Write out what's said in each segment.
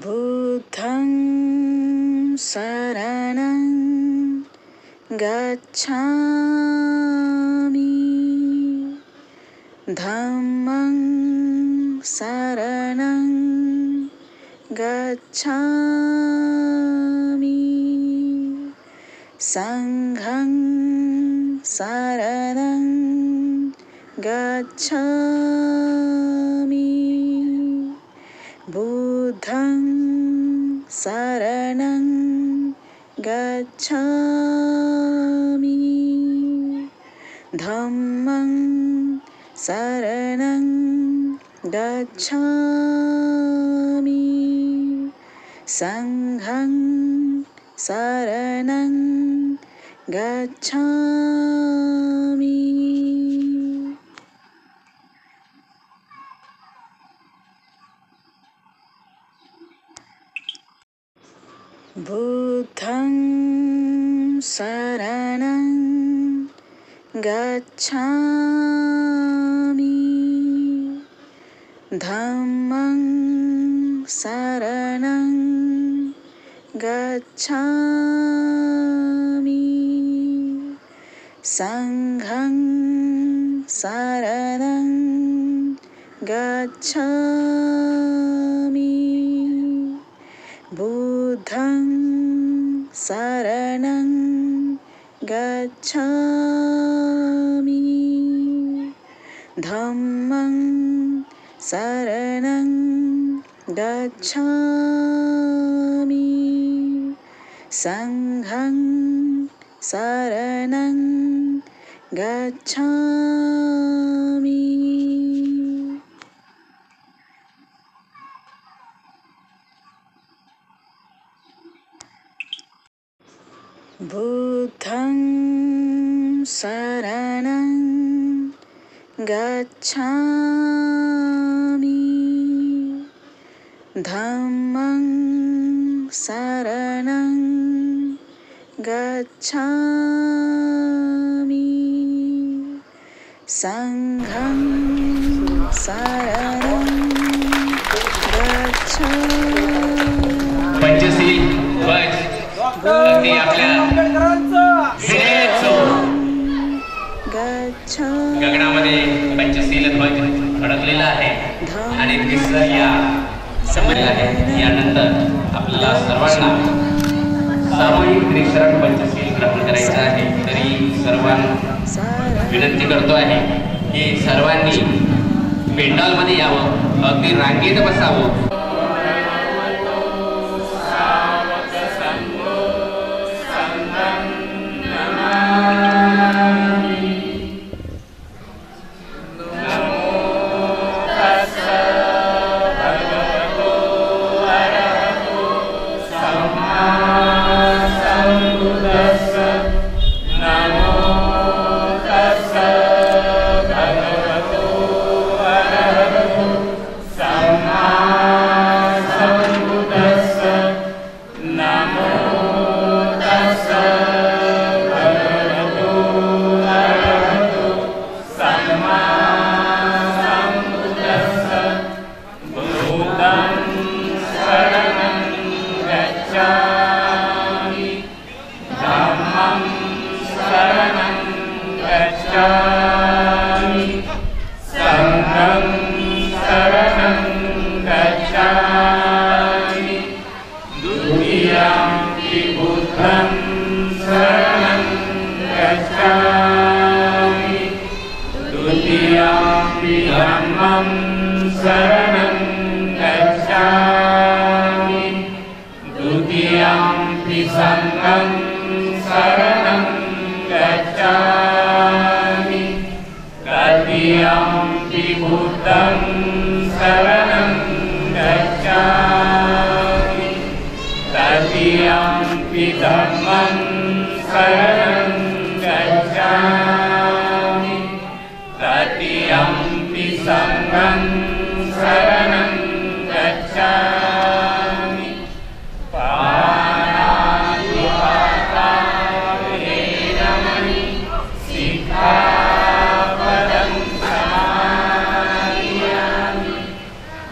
बुद्धं शरणं गच्छामि धम्मं शरणं गच्छामि संघं शरणं गच्छामि बुद्धं शरणं गच्छामि धम्मं शरणं गच्छामि संघं शरणं गच्छामि। बुद्धं शरणं गच्छामि धम्मं शरणं गच्छामि संघं शरणं गच्छामि बुद्धं शरणं गच्छामि धम्मं शरणं गच्छामि संघं शरणं गच्छामि। बुद्धं शरणं गच्छामि धम्मं शरणं गच्छामि संघं शरणं गच्छामि। पंचशील ध्वज अगदी आपल्या गगनामध्ये पंचशील ध्वज फडकलेला आहे आणि दिसलं या समजलं आहे। यानंतर आपल्याला सर्वांना सामूहिक त्रिशरण पंचशील ग्रहण करायचं आहे। तरी सर्वांना विनंती करतो आहे की सर्वांनी पेंडॉलमध्ये यावं, अगदी रांगेत बसावं।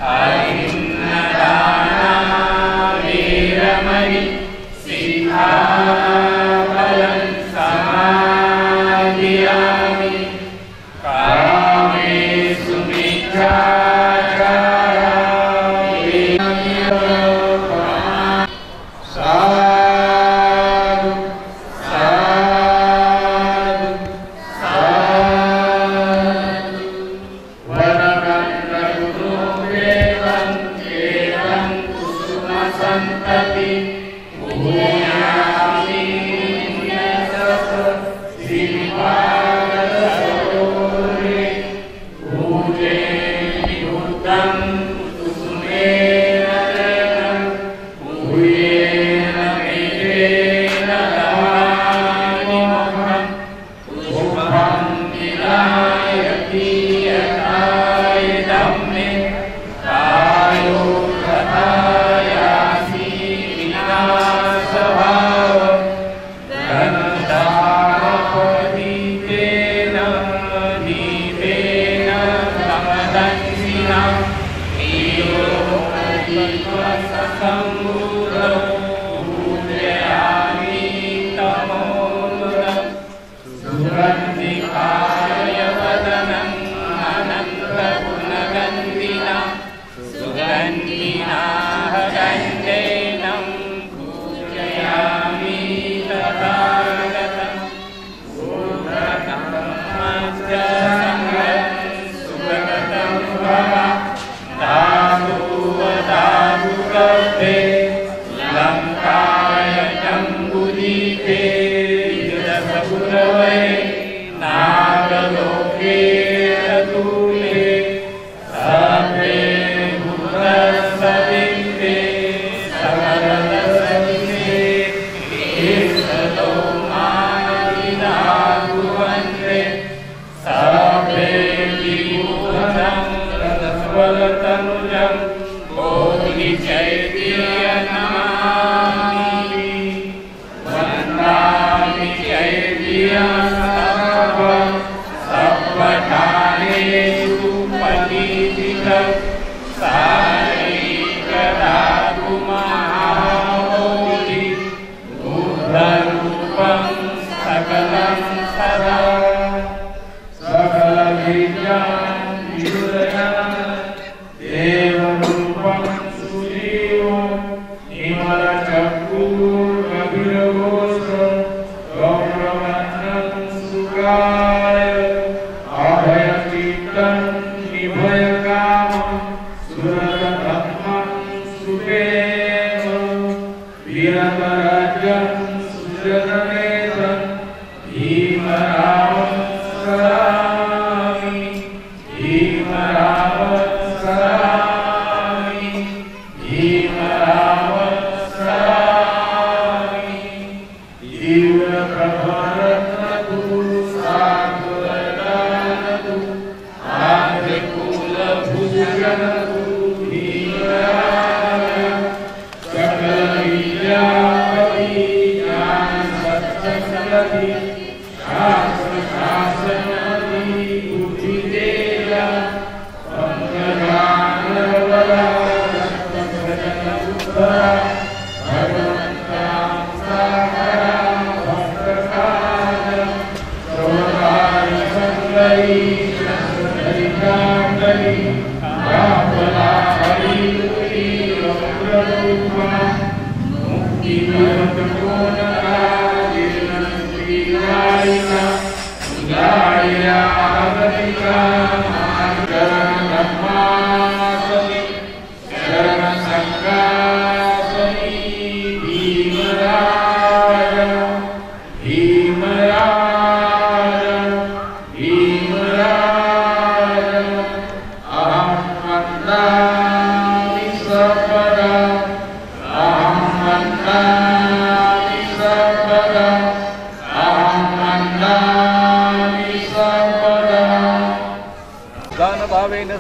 Arinadana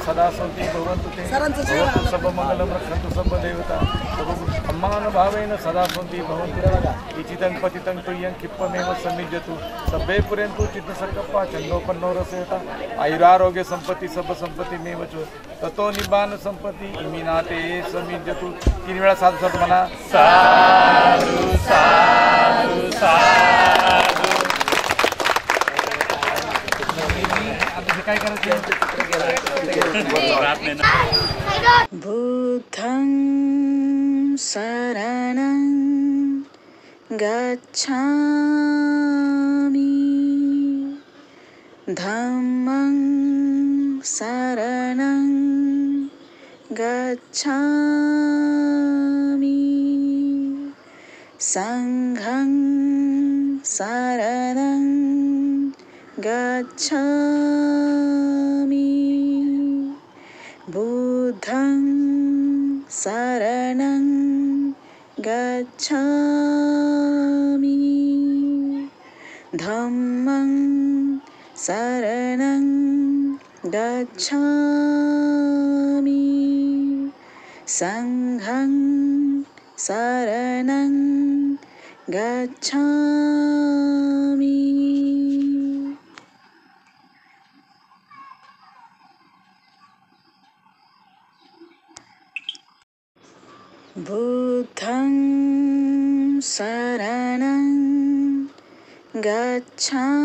सदा सन्ति भवन्तु ते भवतु सर्वमङ्गलं रक्षन्तु सर्वदेवता अम्मानुभावेन सदा सन्ति भवन्तु इचितं पतितं तुय्यं क्षिप्पमेव सन्निध्यतु सभ्ये पुरेन्तु चित्तसर्गप्पा चन्दोपन्नो रसयता आयुरारोग्य संपत्ति सब संपत्तिमेव च ततो निब्बान संपत्ति इमिनाते समिध्यतु 3 वेळा साधू साधू म्हणा साधू साधू साधू काय करायचं बुद्धं शरणं गच्छामि धम्मं शरणं गच्छामि संघं शरणं गच्छामि बुद्धं शरणं गच्छामि धम्मं शरणं गच्छामि संघं शरणं गच्छामि बुद्धं शरणं गच्छामि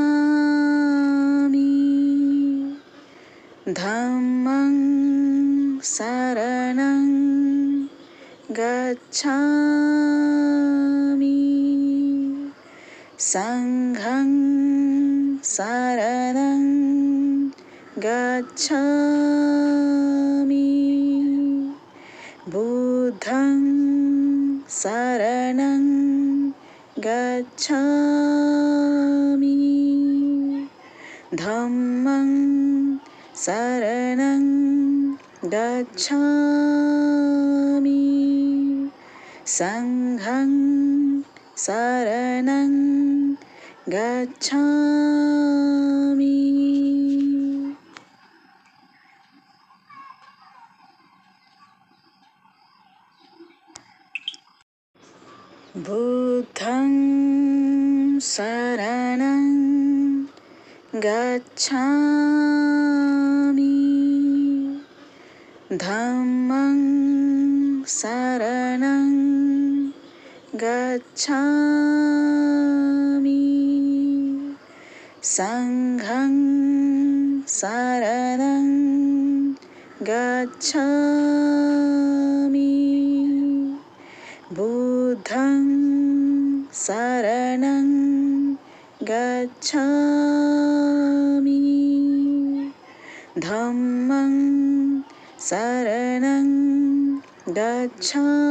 धम्मं शरणं गच्छामि संघं शरणं गच्छामि बुद्धं शरणं गच्छामि धम्मं शरणं गच्छामि संघं शरणं गच्छामि बुद्धं शरणं गच्छामि धम्मं शरणं गच्छामि संघं शरणं गच्छामि बुद्धं शरणं गच्छामि धम्मं शरणं गच्छामि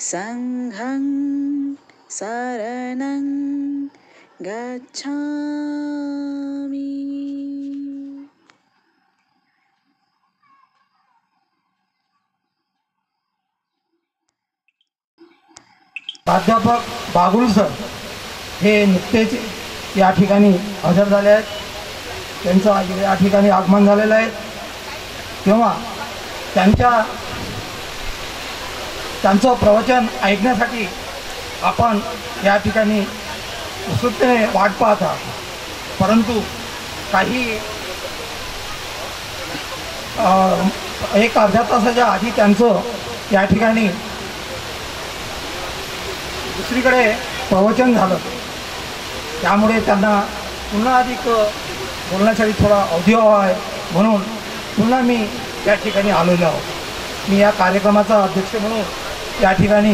संघं शरणं गच्छामि प्राध्यापक बागुल सर हे नुकतेच या ठिकाणी हजर झाले आहेत. त्यांचं या ठिकाणी आगमन झालेलं आहे. तेव्हा त्यांचं प्रवचन ऐकण्यासाठी आपण या ठिकाणी उत्सुकतेने वाट पाहत आहात. परंतु काही एक अर्ध्या तासाच्या आधी त्यांचं या ठिकाणी दुसरीकडे प्रवचन झालं. त्यामुळे त्यांना पुन्हा अधिक बोलण्यासाठी थोडा अवधी हवा आहे, म्हणून पुन्हा मी या ठिकाणी आलेलो आहोत. मी या कार्यक्रमाचा अध्यक्ष म्हणून या ठिकाणी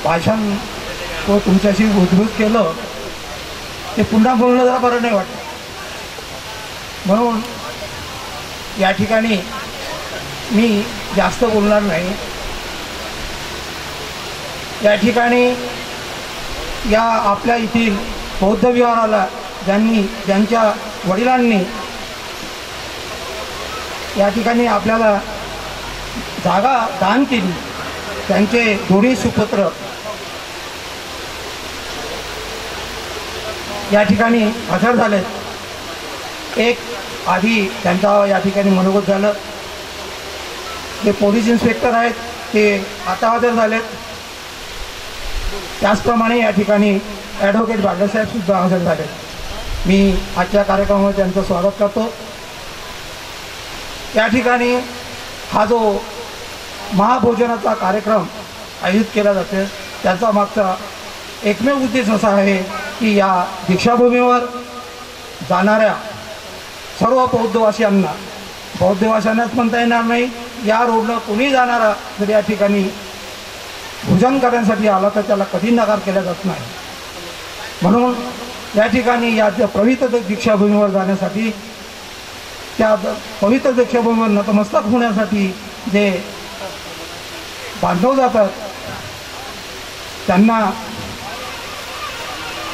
भाषण तो तुमच्याशी उद्ध्वस्त केलं, ते पुन्हा बोलणं जरा बरं नाही वाटतं. म्हणून या ठिकाणी मी जास्त बोलणार नाही. या ठिकाणी या आपल्या येथील बौद्ध विहाराला ज्यांच्या वडिलांनी या ठिकाणी आपल्याला जागा दान केली, त्यांचे दोन्ही सुपुत्र या ठिकाणी हजर झालेत. एक आधी त्यांचा या ठिकाणी मनोगत झालं. जे पोलीस इन्स्पेक्टर आहेत ते आता हजर झालेत. त्याचप्रमाणे या ठिकाणी ॲडव्होकेट बागलसाहेबसुद्धा हजर झाले. मी आजच्या कार्यक्रमामध्ये त्यांचं स्वागत करतो. या ठिकाणी हा जो महाभोजनाचा कार्यक्रम आयोजित केला जातो त्याचा मागचा एकमेव उद्देश असा आहे की या दीक्षाभूमीवर जाणाऱ्या सर्व बौद्धवासियांनाच म्हणता येणार नाही, या रोडनं कोणी जाणारा जर या ठिकाणी भोजन करण्यासाठी आला तर त्याला कधी नकार केला जात नाही. म्हणून या ठिकाणी या पवित्र दीक्षाभूमीवर जाण्यासाठी, त्या पवित्र दीक्षाभूमीवर नतमस्तक होण्यासाठी जे बांधव जातात त्यांना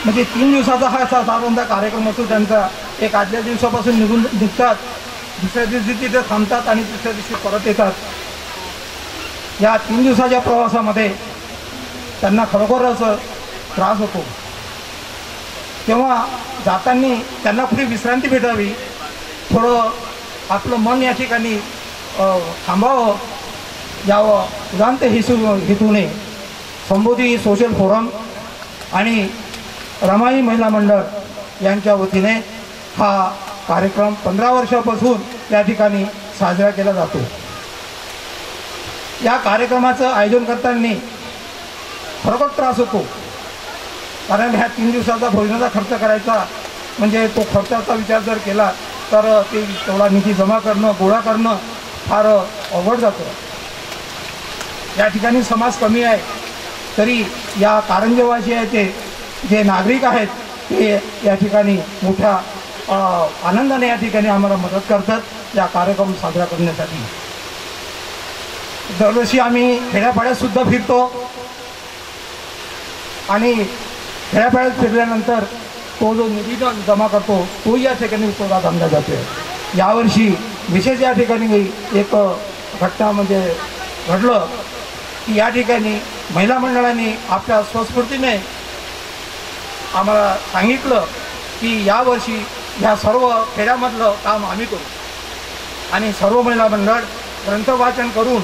म्हणजे 3 दिवसाचा हा साधारणतः कार्यक्रम असतो त्यांचा. एक आदल्या दिवसापासून निघतात, दुसऱ्या दिवशी तिथे थांबतात आणि तिसऱ्या दिवशी परत येतात. या 3 दिवसाच्या प्रवासामध्ये त्यांना खरोखरच त्रास होतो. तेव्हा जाताना त्यांना कुठे विश्रांती भेटावी, थोडं आपलं मन या ठिकाणी थांबावं यावं, उदांत हेतूने संबोधी सोशल फोरम आणि रमाई महिला मंडळ यांच्या वतीने हा कार्यक्रम 15 वर्षापासून या ठिकाणी साजरा केला जातो. या कार्यक्रमाचं आयोजन करताना खरोखर त्रास होतो, कारण ह्या 3 दिवसाचा भोजनाचा खर्च करायचा म्हणजे तो खर्चाचा विचार जर केला तर ते तेवढा निधी जमा करणं, गोळा करणं फार अवघड जातं. या ठिकाणी समाज कमी आहे, तरी या कारंजेवासियाचे जे नागरिक आहेत ते या ठिकाणी मोठ्या आनंदाने या ठिकाणी आम्हाला मदत करतात या कार्यक्रम साजरा करण्यासाठी. दरवर्षी आम्ही खेड्यापाड्यातसुद्धा फिरतो आणि खेड्यापाड्यात फिरल्यानंतर तो जो निधी जमा करतो तो या ठिकाणी उपयोगात आणला जातो. यावर्षी विशेष या ठिकाणी एक घटना म्हणजे घडलं की या ठिकाणी महिला मंडळांनी आपल्या स्वस्फूर्तीने आम्हाला सांगितलं की यावर्षी ह्या सर्व खेड्यामधलं काम आम्ही करू आणि सर्व महिला मंडळ ग्रंथवाचन करून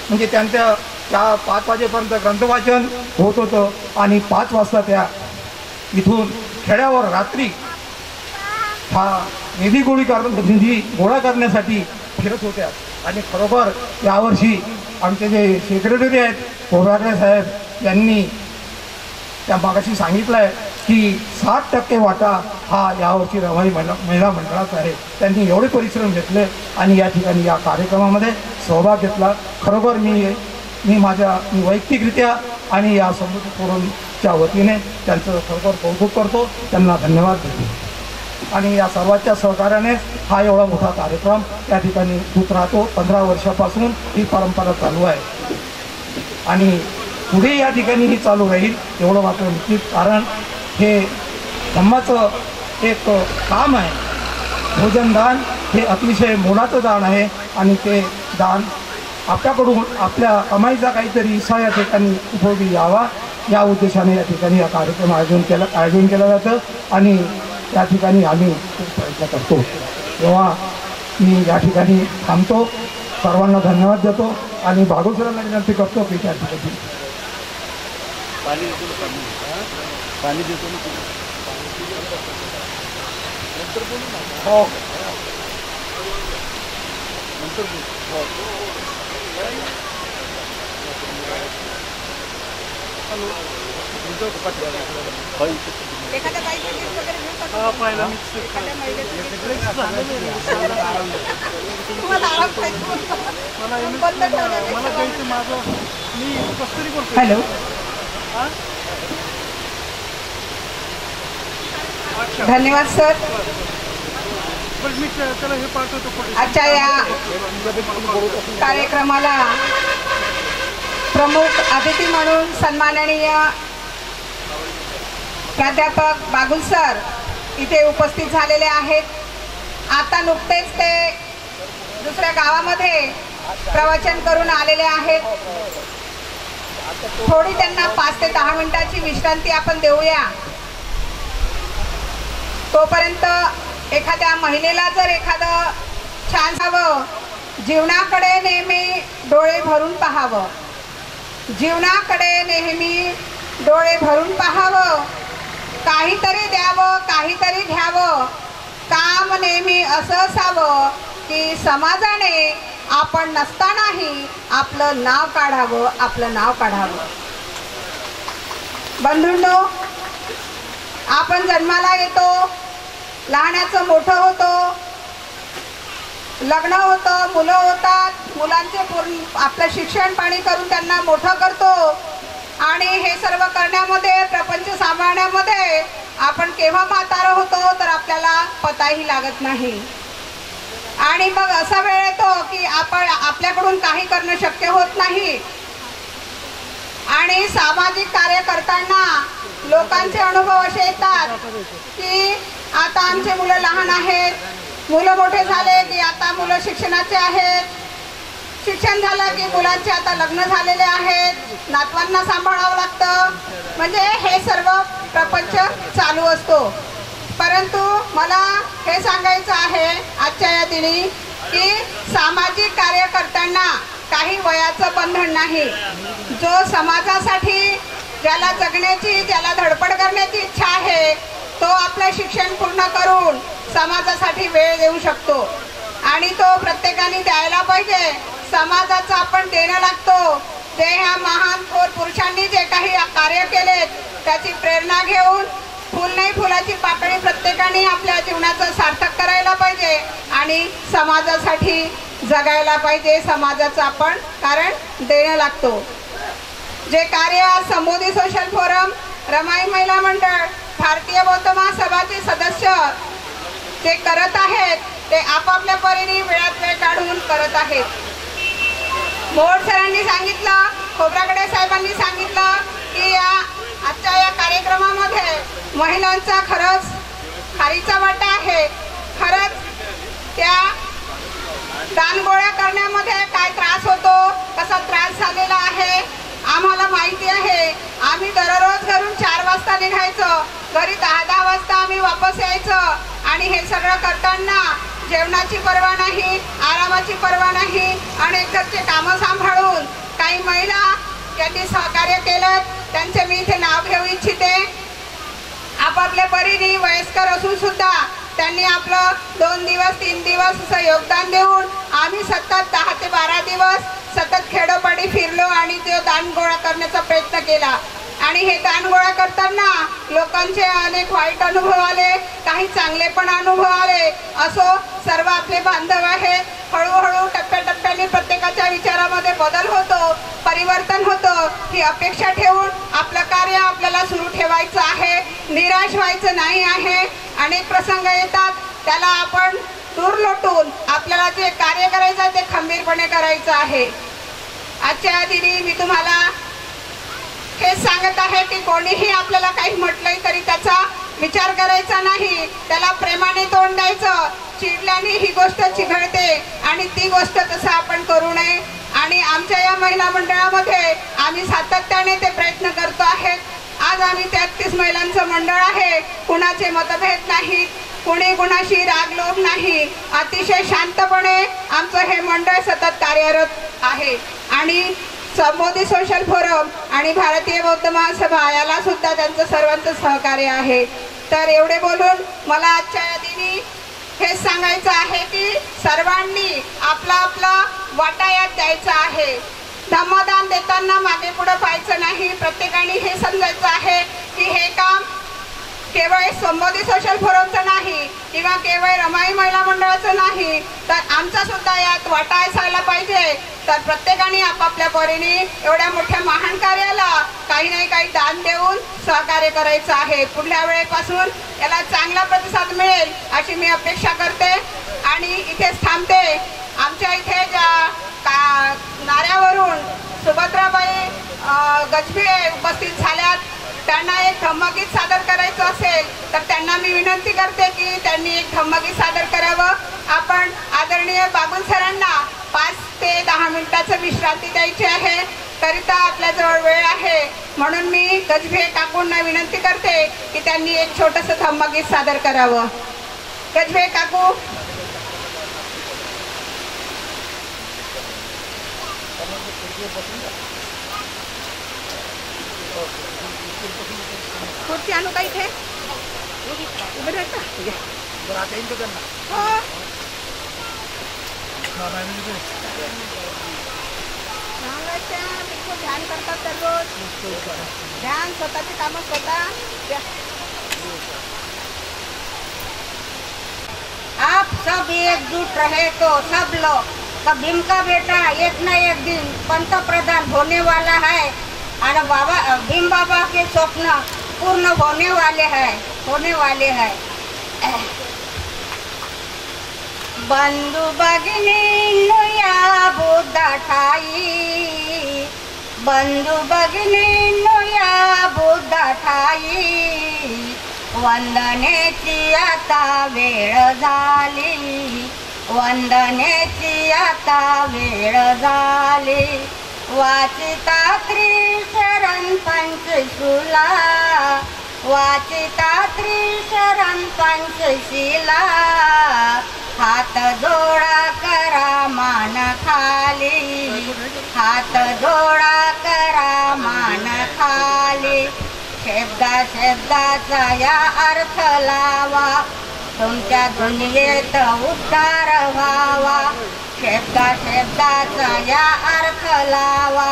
म्हणजे त्यांच्या त्या 5 वाजेपर्यंत ग्रंथवाचन होत होतं आणि 5 वाजता त्या इथून खेड्यावर रात्री हा निधी गोळा करण्यासाठी फिरत होत्या. आणि खरोखर यावर्षी आमचे जे सेक्रेटरी आहेत कोराडे साहेब यांनी त्या मागाशी सांगितलं आहे की 60% वाटा हा यावर्षी रमाई महिला मंडळाचा आहे. त्यांनी एवढे परिश्रम घेतले आणि या ठिकाणी या कार्यक्रमामध्ये सहभाग घेतला. खरोखर मी वैयक्तिकरित्या आणि या समृद्धी फोरमच्या वतीने त्यांचं खरोखर कौतुक करतो, त्यांना धन्यवाद देतो. आणि या सर्वांच्या सहकार्याने हा एवढा मोठा कार्यक्रम या ठिकाणी होत राहतो. 15 वर्षापासून ही परंपरा चालू आहे आणि पुढे या ठिकाणी ही चालू राहील एवढं मात्र निश्चित, कारण हे धम्माचं एक काम आहे. भोजनदान हे अतिशय मोलाचं दान आहे आणि ते दान आपल्याकडून आपल्या कमाईचा काहीतरी हिस्सा या ठिकाणी उपयोगी यावा या उद्देशाने या ठिकाणी हा कार्यक्रम आयोजन केलं जातं आणि त्या ठिकाणी आम्ही प्रयत्न करतो. तेव्हा मी या ठिकाणी थांबतो, सर्वांना धन्यवाद देतो आणि भागवसरांना विनंती करतो की त्या ठिकाणी पाणी देतो ना. हो एखाद्या बाईचं गीत वगैरे घेऊन तुम्हाला आराम पाहिजे. हॅलो धन्यवाद सर. आजच्या या कार्यक्रमाला प्रमुख अतिथी म्हणून सन्माननीय प्राध्यापक बागुल सर इथे उपस्थित झालेले आहेत. आता नुकतेच ते दुसऱ्या गावामध्ये प्रवचन करून आलेले आहेत. थोडी त्यांना 5 ते 10 मिनिटाची विश्रांती आपण देऊया. तोपर्यंत एखाद्या महिलेला जर एखादं छान हवं, जीवनाकडे नेहमी डोळे भरून पाहावं, जीवनाकडे नेहमी डोळे भरून पाहावं, काहीतरी द्यावं, काहीतरी घ्यावं, काम नेहमी असं असावं की समाजाने आपण नसतानाही आपलं नाव काढावं, आपलं नाव काढावं. बंधूंनो, आपण जन्माला येतो, लहानाचं मोठं होतो, लग्न होतं, मुलं होतात, मुलांचे पूर्ण आपलं शिक्षण पाणी करून त्यांना मोठं करतो आणि हे सर्व करण्यामध्ये, प्रपंच सांभाळण्यामध्ये आपण केव्हा म्हातारं होतो तर आपल्याला पताही लागत नाही. आणि मग असा वेळ येतो की आपण आपल्याकडून काही करणं शक्य होत नाही आणि सामाजिक कार्य करताना लोकांचे अनुभव असे येतात की आता आमचे मुलं लहान आहेत, मुलं मोठे झाले की आता मुलं शिक्षणाचे आहेत, शिक्षण झालं की मुलांचे आता लग्न झालेले आहेत, नातवांना सांभाळावं लागतं, म्हणजे हे सर्व प्रपंच चालू असतो. परंतु मला हे सांगायचं आहे आजच्या या दिनी की सामाजिक कार्य करताना काही वयाचं बंधन नाही. जो समाजासाठी ज्याला जगण्याची, ज्याला धडपड करण्याची इच्छा आहे, तो आपलं शिक्षण पूर्ण करून समाजासाठी वेळ देऊ शकतो आणि तो प्रत्येकाने द्यायला पाहिजे. समाजाचं आपण देणं लागतो. जे ह्या महान थोर पुरुषांनी जे काही कार्य केलेत त्याची प्रेरणा घेऊन फुल नाही फुलाची पाकळी प्रत्येकाने आपल्या जीवनाचं सार्थक करायला पाहिजे आणि समाजासाठी जगायला पाहिजे. समाजाचं आपण कारण देणं लागतो. जे कार्य आज संबोधी सोशल फोरम, रमाई महिला मंडळ, भारतीय बौद्ध महासभाचे सदस्य जे करत आहेत ते आपापल्या परीने वेळात वेळ काढून करत आहेत. मोहोळ सरांनी सांगितलं, खोब्रागडे साहेबांनी सांगितलं की या आजच्या या कार्यक्रमामध्ये महिलांचा खरंच खारीचा वाटा आहे. खरंच त्या दानगोळ्या करण्यामध्ये काय त्रास होतो, कसा त्रास झालेला आहे आम्हाला माहिती आहे. आम्ही दररोज घरून 4 वाजता निघायचं, घरी 10-10 वाजता आम्ही वापस यायचं आणि हे सगळं करताना जेवणाची पर्वा नाही, आरामाची पर्वा नाही, अनेक घरचे कामं सांभाळून काही महिला यांनी सहकार्य केलं. त्यांचे मी इथे नाव घेऊ इच्छिते. आपापल्या परीने वयस्कर असून सुद्धा त्यांनी आपलं 2 दिवस 3 दिवस असं योगदान देऊन आम्ही सतत 10 ते 12 दिवस सतत खेडोपाडी फिरलो आणि तो दान गोळा करण्याचा प्रयत्न केला. आणि हे दान गोळा करताना लोकांचे अनेक वाईट अनुभव आले, काही चांगले पण अनुभव आले. असो, सर्व आपले बांधव आहेत. हळूहळू टप्प्याटप्प्याने प्रत्येकाच्या विचारामध्ये बदल होतो, परिवर्तन होतं. ही अपेक्षा ठेवून आपलं कार्य आपल्याला सुरू ठेवायचं आहे, निराश व्हायचं नाही आहे. अनेक प्रसंग येतात, त्याला आपण दूर लोटून आपल्याला जे कार्य करायचं ते खंबीरपणे करायचं आहे. आजच्या दिनी मी तुम्हाला हेच सांगत आहे की कोणीही आपल्याला काही म्हटलंय तरी त्याचा विचार करायचा नाही, त्याला प्रेमाने तोंड द्यायचं. चिडल्याने ही गोष्ट चिघळते आणि ती गोष्ट तसं आपण करू नये. आणि आमच्या या महिला मंडळामध्ये आम्ही सातत्याने ते प्रयत्न करतो आहेत. आज आम्ही 33 महिलांचं मंडळ आहे. कुणाचे मतभेद नाहीत, कुणी कुणाशी रागलोभ नाही. अतिशय शांतपणे आमचं हे मंडळ सतत कार्यरत आहे. आणि संबोधी सोशल फोरम आणि भारतीय बौद्ध महासभा याला सुद्धा त्यांचं सर्वांचं सहकार्य आहे. तर एवढे बोलून मला आजच्या या दिनी हेच सांगायचं आहे की सर्वांनी आपला आपला वाटा यात द्यायचा आहे. धम्मदान देताना मागे पुढे पाहायचं नाही. प्रत्येकाने हे समजायचं आहे की हे काम केवळ संबोधी सोशल फोरमचं नाही किंवा केवळ रमाई महिला मंडळाचं नाही, तर आमचा सुद्धा यात वाटा असायला पाहिजे. तर प्रत्येकाने आपापल्या परीने एवढ्या मोठ्या महान कार्याला काही नाही काही दान देऊन सहकार्य करायचं आहे. पुढल्या वेळेपासून याला चांगला प्रतिसाद मिळेल अशी मी अपेक्षा करते आणि इथेच थांबते. आमच्या इथे ज्या नाऱ्यावरून सुभद्राबाई गजभिये उपस्थित झाल्यात, त्यांना एक धम्मगीत सादर करायचं असेल तर त्यांना मी विनंती करते की त्यांनी एक धम्मगीत सादर करावं. आपण आदरणीय बागुल सरांना 5 ते 10 मिनिटाचं विश्रांती द्यायची आहे. करिता आपल्याजवळ वेळ आहे म्हणून मी गजभिये काकूंना विनंती करते की त्यांनी एक छोटंसं धम्मगीत सादर करावं. गजभिये काकू. खुर्ची आणू का इथे? उभे राहता हो. ध्यान करतात दररोज. ध्यान, स्वतःची कामं स्वतः. आप सब एकजुट रहे तो सब लोग का भीम का बेटा एक न एक दिन पंतप्रधान होने वाला है और बाबा भीम बाबा के स्वप्न पूर्ण होने वाले हैं. बंधु भगिनी या बुद्ध ठाई बंधू भगिनींनो या बुद्धा ठाई वंदनेची आता वेळ झाली, वंदनेची आता वेळ झाली. वाचिता त्रिशरण पंचशिला, वाचिता त्रिशरण पंचशिला. हात जोडा करा मान खाली, हात जोडा करा मान खाली. शब्दा शब्दाचा या अर्थ लावा, तुमच्या दुनियेत उद्धार व्हावा. शब्दा शब्दाचा या अर्थ लावा,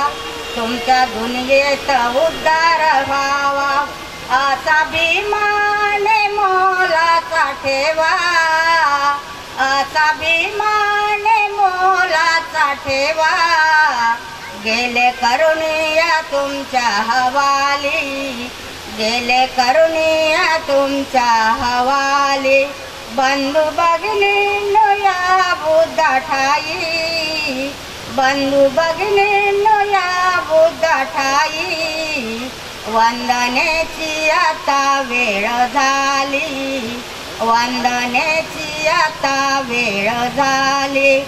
तुमच्या दुनियेत उद्धार व्हावा. असा अभिमान मोलाचा ठेवा, असा अभिमान मोलाचा ठेवा. गेले करुणिया तुमच्या हवाली, गेले करुणिया तुमच्या हवाली. बंधू भगिनींनो या बुद्धा ठाई, बंधू भगिनींनो या बुद्धा ठाई. वंदनेची आता वेळ झाली, वंदनेची आता वेळ झाली.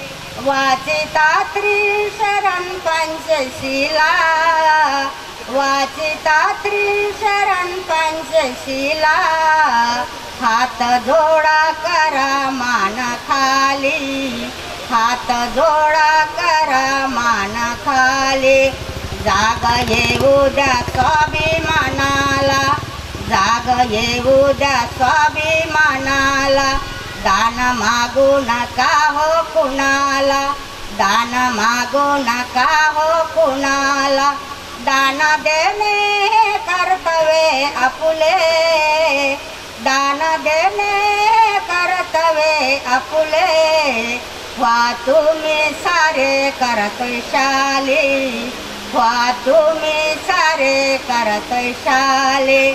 वाचिता त्रिशरण पंचशिला, वाचिता त्रिशरण पंचशिला. हात जोडा करा मान खाली, हात जोडा करा मान खाली. जाग येऊ द्या स्वाभिमानाला, जाग येऊ द्या स्वाभिमानाला. दान मागू नका हो कुणाला, दान मागू नका हो कुणाला. दान देणे कर्तव्य आपुले, दान देणे कर्तव्य आपुले. व्हा तुम्ही सारे कर्तशाली, व्हा तुम्ही सारे कर्तशाली.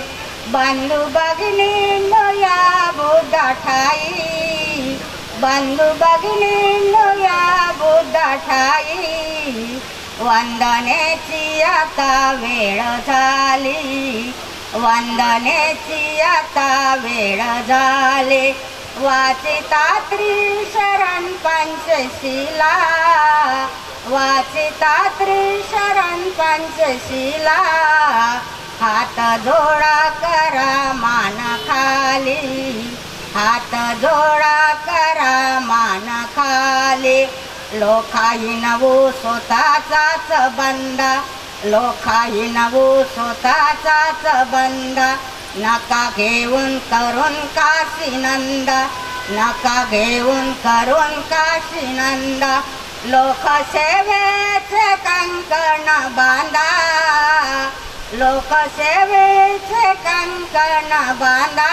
बंधू भगिनींनो या बुद्धा ठाई, बंधू भगिनींनो या बुद्धा ठाई. वंदनेची आता वेळ झाली, वंदनेची आता वेळ झाली. वाचिता त्रिशरण पंचशिला, वाचिता त्रिशरण पंचशिला. हात जोडा करा मान खाली, हात जोडा करा मान खाली. लोकाही नवू स्वतःचाच बंदा, लोकाही नवू स्वतःचाच बंदा. नका घेऊन करून काशीनंदा, नका घेऊन करून काशीनंदा. लोकसेवेचे कंकण बांधा, लोकसेवेचे कंकण बांधा.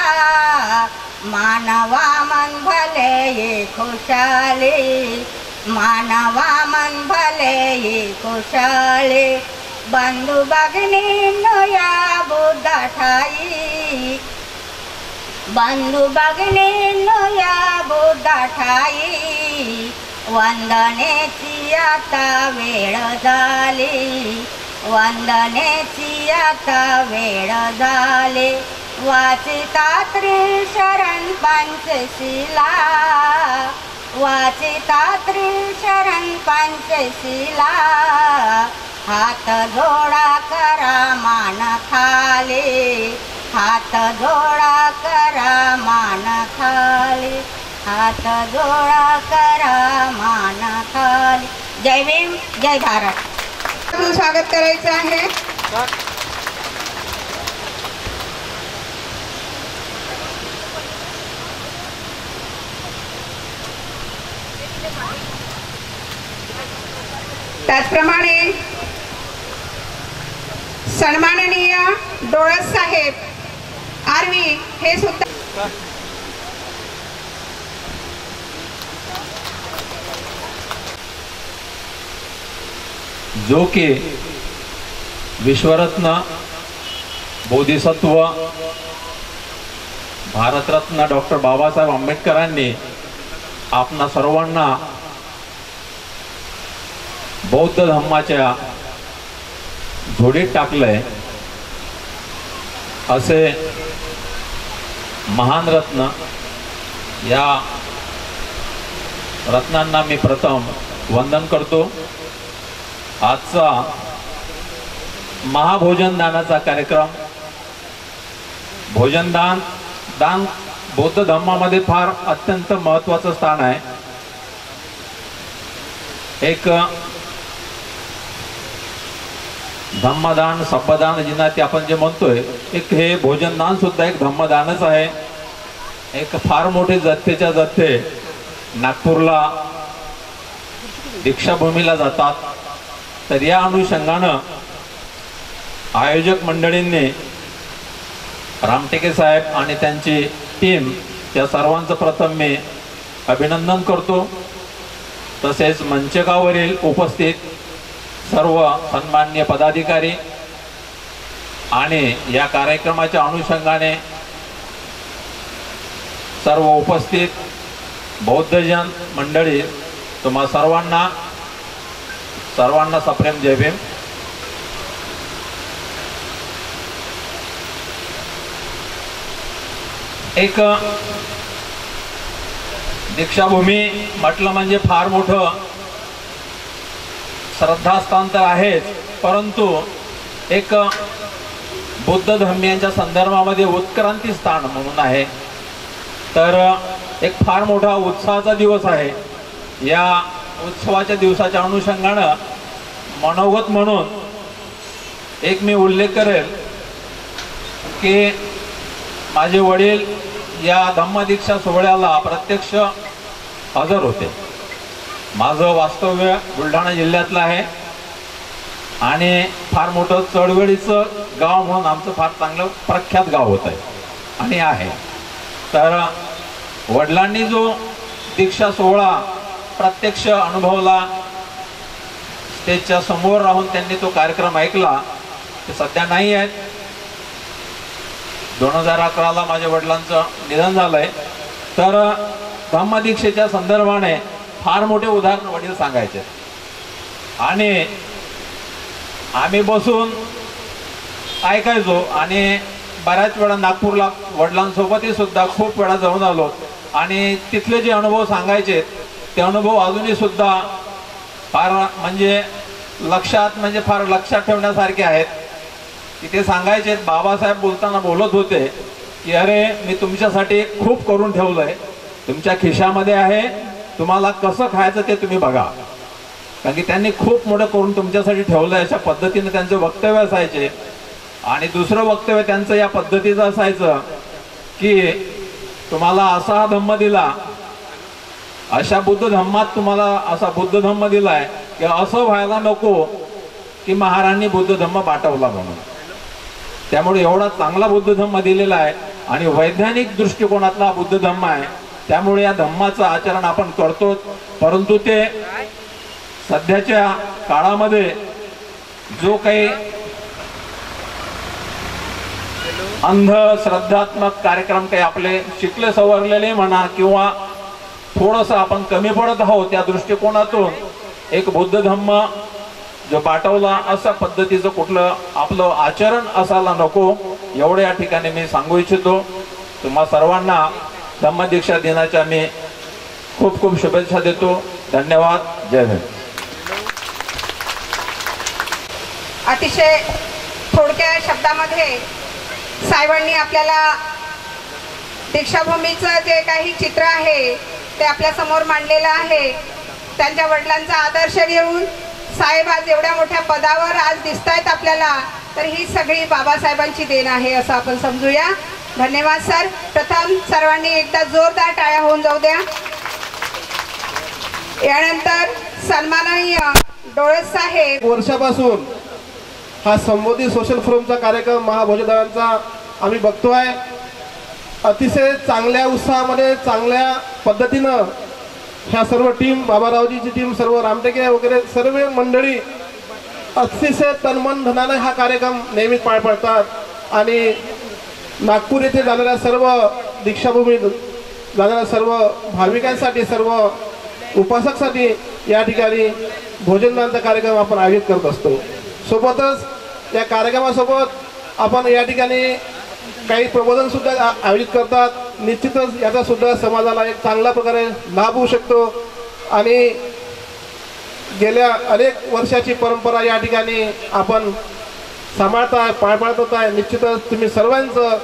मानवा मन भले ये खुशाली, मानवा मन भले ये खुशाली. बंधू भगिनींनो या बुद्धा ठाई, बंधू भगिनींनो या बुद्धा ठाई. वंदनेची आता वेळ झाली, वंदनेची आता वेळ झाली. वाचिता त्रिशरण पंचशिला, वाचिता त्रिशरण पंचशिला. हात जोडा करा मान खाली, हात जोडा करा मान खाली, हात जोडा करा मान खाली. जय भीम, जय भारत. स्वागत करायचं आहे. त्याचप्रमाणे सन्माननीय डोळस साहेब आर्वी हे सुद्धा जो कि विश्वरत्न बोधिसत्व भारतरत्न डॉक्टर बाबासाहेब आंबेडकरांनी आपणा सर्वांना बौद्ध धम्माच्या झोडीत टाकलंय असे महान रत्न, या रत्नांना मी प्रथम वंदन करतो। आजचा महाभोजन दानाचा कार्यक्रम, भोजनदान बौद्ध धर्मामध्ये फार अत्यंत महत्त्वाचं स्थान आहे। एक धम्मदान सब्बदान जिना ते आपण जे म्हणतोय, एक हे भोजनदान सुद्धा एक धम्मदानच आहे। एक फार मोठे जथ्थेच्या जथ्थे नागपूरला दीक्षाभूमीला जातात, तर या अनुषंगानं आयोजक मंडळींनी रामटेके साहेब आणि त्यांची टीम त्या सर्वांचं प्रथम मी अभिनंदन करतो। तसेच मंचकावरील उपस्थित सर्व सन्माननीय पदाधिकारी आणि या कार्यक्रमाच्या अनुषंगाने सर्व उपस्थित बौद्धजन मंडळी, तुम्हा सर्वांना सप्रेम जय भीम। एक दीक्षाभूमी म्हटलं म्हणजे फार मोठं श्रद्धास्थान तर आहेच, परंतु एक बुद्ध धर्मीयांच्या संदर्भामध्ये उत्क्रांती स्थान म्हणून आहे। तर एक फार मोठा उत्साहाचा दिवस आहे। या उत्सवाच्या दिवसाच्या अनुषंगानं मनोगत म्हणून एक मी उल्लेख करेल की माझे वडील या धम्मदीक्षा सोहळ्याला प्रत्यक्ष हजर होते। माझं वास्तव्य बुलढाणा जिल्ह्यातलं आहे आणि फार मोठं चळवळीचं गाव म्हणून आमचं फार चांगलं प्रख्यात गाव होत आहे आणि आहे। तर वडिलांनी जो दीक्षा सोहळा प्रत्यक्ष अनुभवला, स्टेजच्या समोर राहून त्यांनी तो कार्यक्रम ऐकला, ते सध्या नाही आहेत। 2011ला माझ्या वडिलांचं निधन झालंय। तर धम्मदीक्षेच्या संदर्भाने फार मोठे उदाहरण वडील सांगायचे आणि आम्ही बसून ऐकायचो आणि बऱ्याच वेळा नागपूरला वडिलांसोबतही सुद्धा खूप वेळा जाऊन आलो आणि तिथले जे अनुभव सांगायचे ते अनुभव अजूनही सुद्धा फार म्हणजे फार लक्षात ठेवण्यासारखे आहेत। की ते सांगायचे, बाबासाहेब बोलताना बोलत होते की अरे मी तुमच्यासाठी खूप करून ठेवलंय, तुमच्या खिशामध्ये आहे, तुम्हाला कसं खायचं ते तुम्ही बघा। कारण की त्यांनी खूप मोठं करून तुमच्यासाठी ठेवलंय अशा पद्धतीने त्यांचे वक्तव्य असायचे। आणि दुसरं वक्तव्य त्यांचं या पद्धतीचं असायचं की तुम्हाला असा हा धम्म दिला, अशा बुद्ध धम्मात तुम्हाला असा बुद्ध धम्म दिलाय की असं व्हायला नको की महाराजांनी बुद्ध धम्म पाठवला म्हणून। त्यामुळे एवढा चांगला बुद्ध धम्म दिलेला आहे आणि वैज्ञानिक दृष्टिकोनातला बुद्ध धम्म आहे। त्यामुळे या धम्माचं आचरण आपण करतो, परंतु ते सध्याच्या काळामध्ये जो काही अंधश्रद्धात्मक कार्यक्रम काही आपले शिकले सवरलेले म्हणा किंवा थोडंसं आपण कमी पडत आहोत, त्या दृष्टिकोनातून एक बुद्ध धम्म जो पाठवला अशा पद्धतीचं कुठलं आपलं आचरण असायला नको, एवढं या ठिकाणी मी सांगू इच्छितो। तुम्हा सर्वांना धम्मदीक्षा दिनाच्या मी खूप खूप शुभेच्छा देतो। धन्यवाद, जय हिंद। अतिशय थोडक्या शब्दामध्ये साहेबांनी आपल्याला दीक्षाभूमीचं जे काही चित्र आहे ते आपल्या समोर मांडलेलं आहे। त्यांच्या वडिलांचा आदर्श घेऊन साहेब आज एवढ्या मोठ्या पदावर आज दिसतायत आपल्याला, तर ही सगळी बाबासाहेबांची देण आहे असं आपण समजूया। धन्यवाद सर। प्रथम सर्वांनी एकदा जोरदार टाळ्या होऊन जाऊ द्या। यानंतर सन्माननीय डोळस साहेब, वर्षापासून हा संबोधित सोशल फोरमचा कार्यक्रम महाभोजनाचा आम्ही बघतोय। अतिशय चांगल्या उत्साहामध्ये चांगल्या पद्धतीनं ह्या सर्व टीम, बाबारावजीची टीम, सर्व रामटेके वगैरे सर्व मंडळी अतिशय तनमन धनाने हा कार्यक्रम नेहमीच पार पडतात आणि नागपूर येथे जाणाऱ्या सर्व दीक्षाभूमी जाणाऱ्या सर्व भाविकांसाठी, सर्व उपासकांसाठी या ठिकाणी भोजनदानचा कार्यक्रम आपण आयोजित करत असतो। सोबतच या कार्यक्रमासोबत आपण या ठिकाणी काही प्रबोधन सुद्धा आयोजित करतात. निश्चितच याचा सुद्धा समाजाला एक चांगल्या प्रकारे लाभ होऊ शकतो आणि गेल्या अनेक वर्षाची परंपरा या ठिकाणी आपण सांभाळताय, पार पाडत आहे. निश्चितच तुम्ही सर्वांचं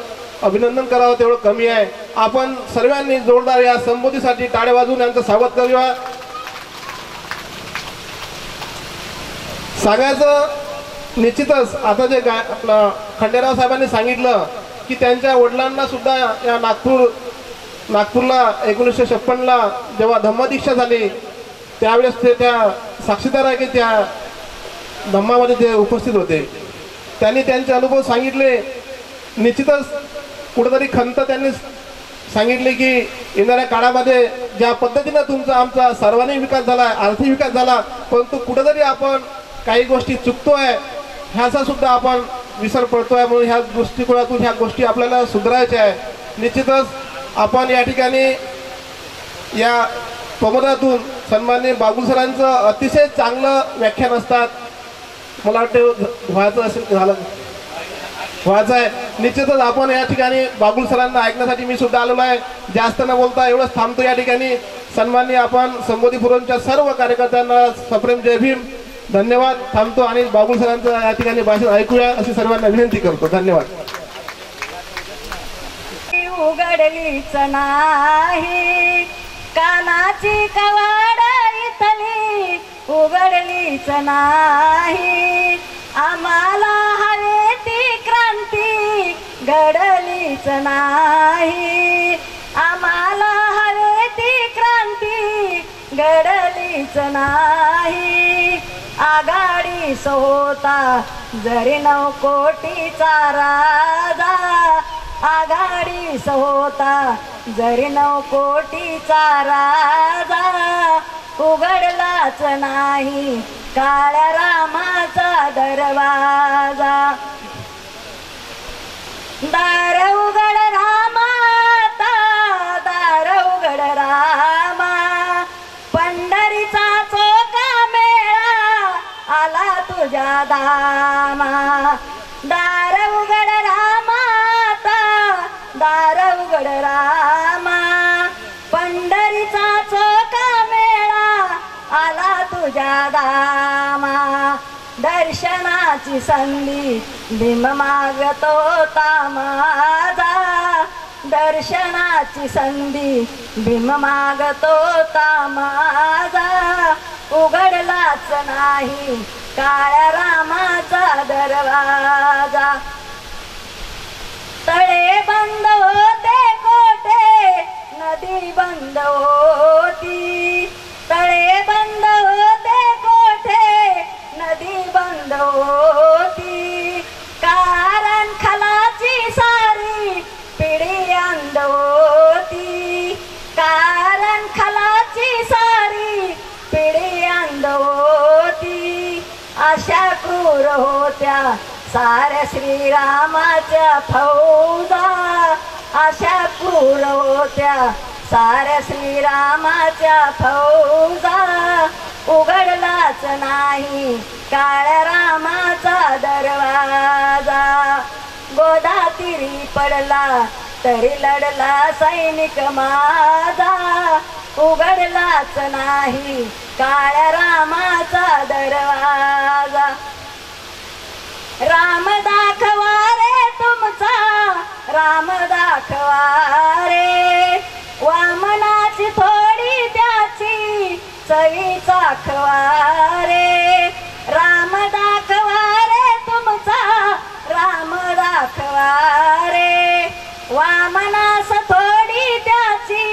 अभिनंदन करावं तेवढं कमी आहे. आपण सर्वांनी जोरदार या संबोधीसाठी टाळ्या वाजवून यांचं स्वागत करूया. सांगायचं निश्चितच आता जे आपलं खंडेराव साहेबांनी सांगितलं की त्यांच्या वडिलांना सुद्धा या नागपूरला 1956ला जेव्हा धम्मदीक्षा झाली त्यावेळेस ते त्या साक्षीदार आहे की त्या धम्मामध्ये ते उपस्थित होते. त्यांनी त्यांचे अनुभव सांगितले. निश्चितच कुठेतरी खंत त्यांनी सांगितले की येणाऱ्या काळामध्ये ज्या पद्धतीनं तुमचा आमचा सर्वांगीण विकास झाला, आर्थिक विकास झाला, परंतु कुठेतरी आपण काही गोष्टी चुकतोय, ह्याचा सुद्धा आपण विसर पडतोय. म्हणून ह्या दृष्टिकोनातून ह्या गोष्टी आपल्याला सुधारायच्या आहे. निश्चितच आपण या ठिकाणी या प्रबोधनातून सन्माननीय बागुल सरांचं अतिशय चांगलं व्याख्यान असतात. मला वाटतं व्हायचं आहे. निश्चितच आपण या ठिकाणी बागुल सरांना ऐकण्यासाठी मी सुद्धा आलेलो आहे. जास्त न बोलता एवढंच थांबतो या ठिकाणी. सन्माननीय आपण संबोधी फोरमच्या सर्व कार्यकर्त्यांना सप्रेम जय भीम, धन्यवाद. थांबतो आणि बागुल सरांचं या ठिकाणी भाषण ऐकूया अशी सर्वांना विनंती करतो. धन्यवाद. उघडलीच नाही कानाची कवाड इथली, उघडलीच नाही. आम्हाला हवे ती क्रांती घडलीच नाही. आम्हाला हवे ती क्रांती घडलीच नाही. आघाडी सोता जरी 9 कोटीचा राजा, आघाडी सोता जरी 9 कोटीचा राजा, उघडलाच नाही काळ्या रामाचा दरवाजा. दार उघड रामाता, दार उघड रामा, पंढरीचा चोका मेळा आला तुझ्या दामा. दार उघड रामाता, दार उघड रामा, पंढरीचा चोका मेळा आला तुझ्या दामा. दर्शनाची संधी भीम मागतो माझा, दर्शनाची संधी भीम मागतो माझा. उघडलाच नाही काळ्या रामाचा दरवाजा. तळे बंद होते कोठे, नदी बंद होती. तळे बंद होते कोठे, नदी बंद होती. कारण खालाची सारी पिढी अंध होती. कारण खालाची सारी पिढी अंध होती. अशा क्रूर होत्या साऱ्या श्रीरामाच्या फौजा, अशा क्रूर होत्या साऱ्या श्रीरामाच्या फौजा. उघडलाच नाही काळ्या रामाचा दरवाजा. गोदातीरी पडला तरी लढला सैनिक माझा, उघडलाच नाही काळ्या रामाचा दरवाजा. राम दाखवा रे तुमचा, राम दाखवा रे, वामनाची थोडी त्याची चवी चाखवा रे. राम दाखवा रे तुमचा, राम दाखवा रे, वामनास थोडी त्याची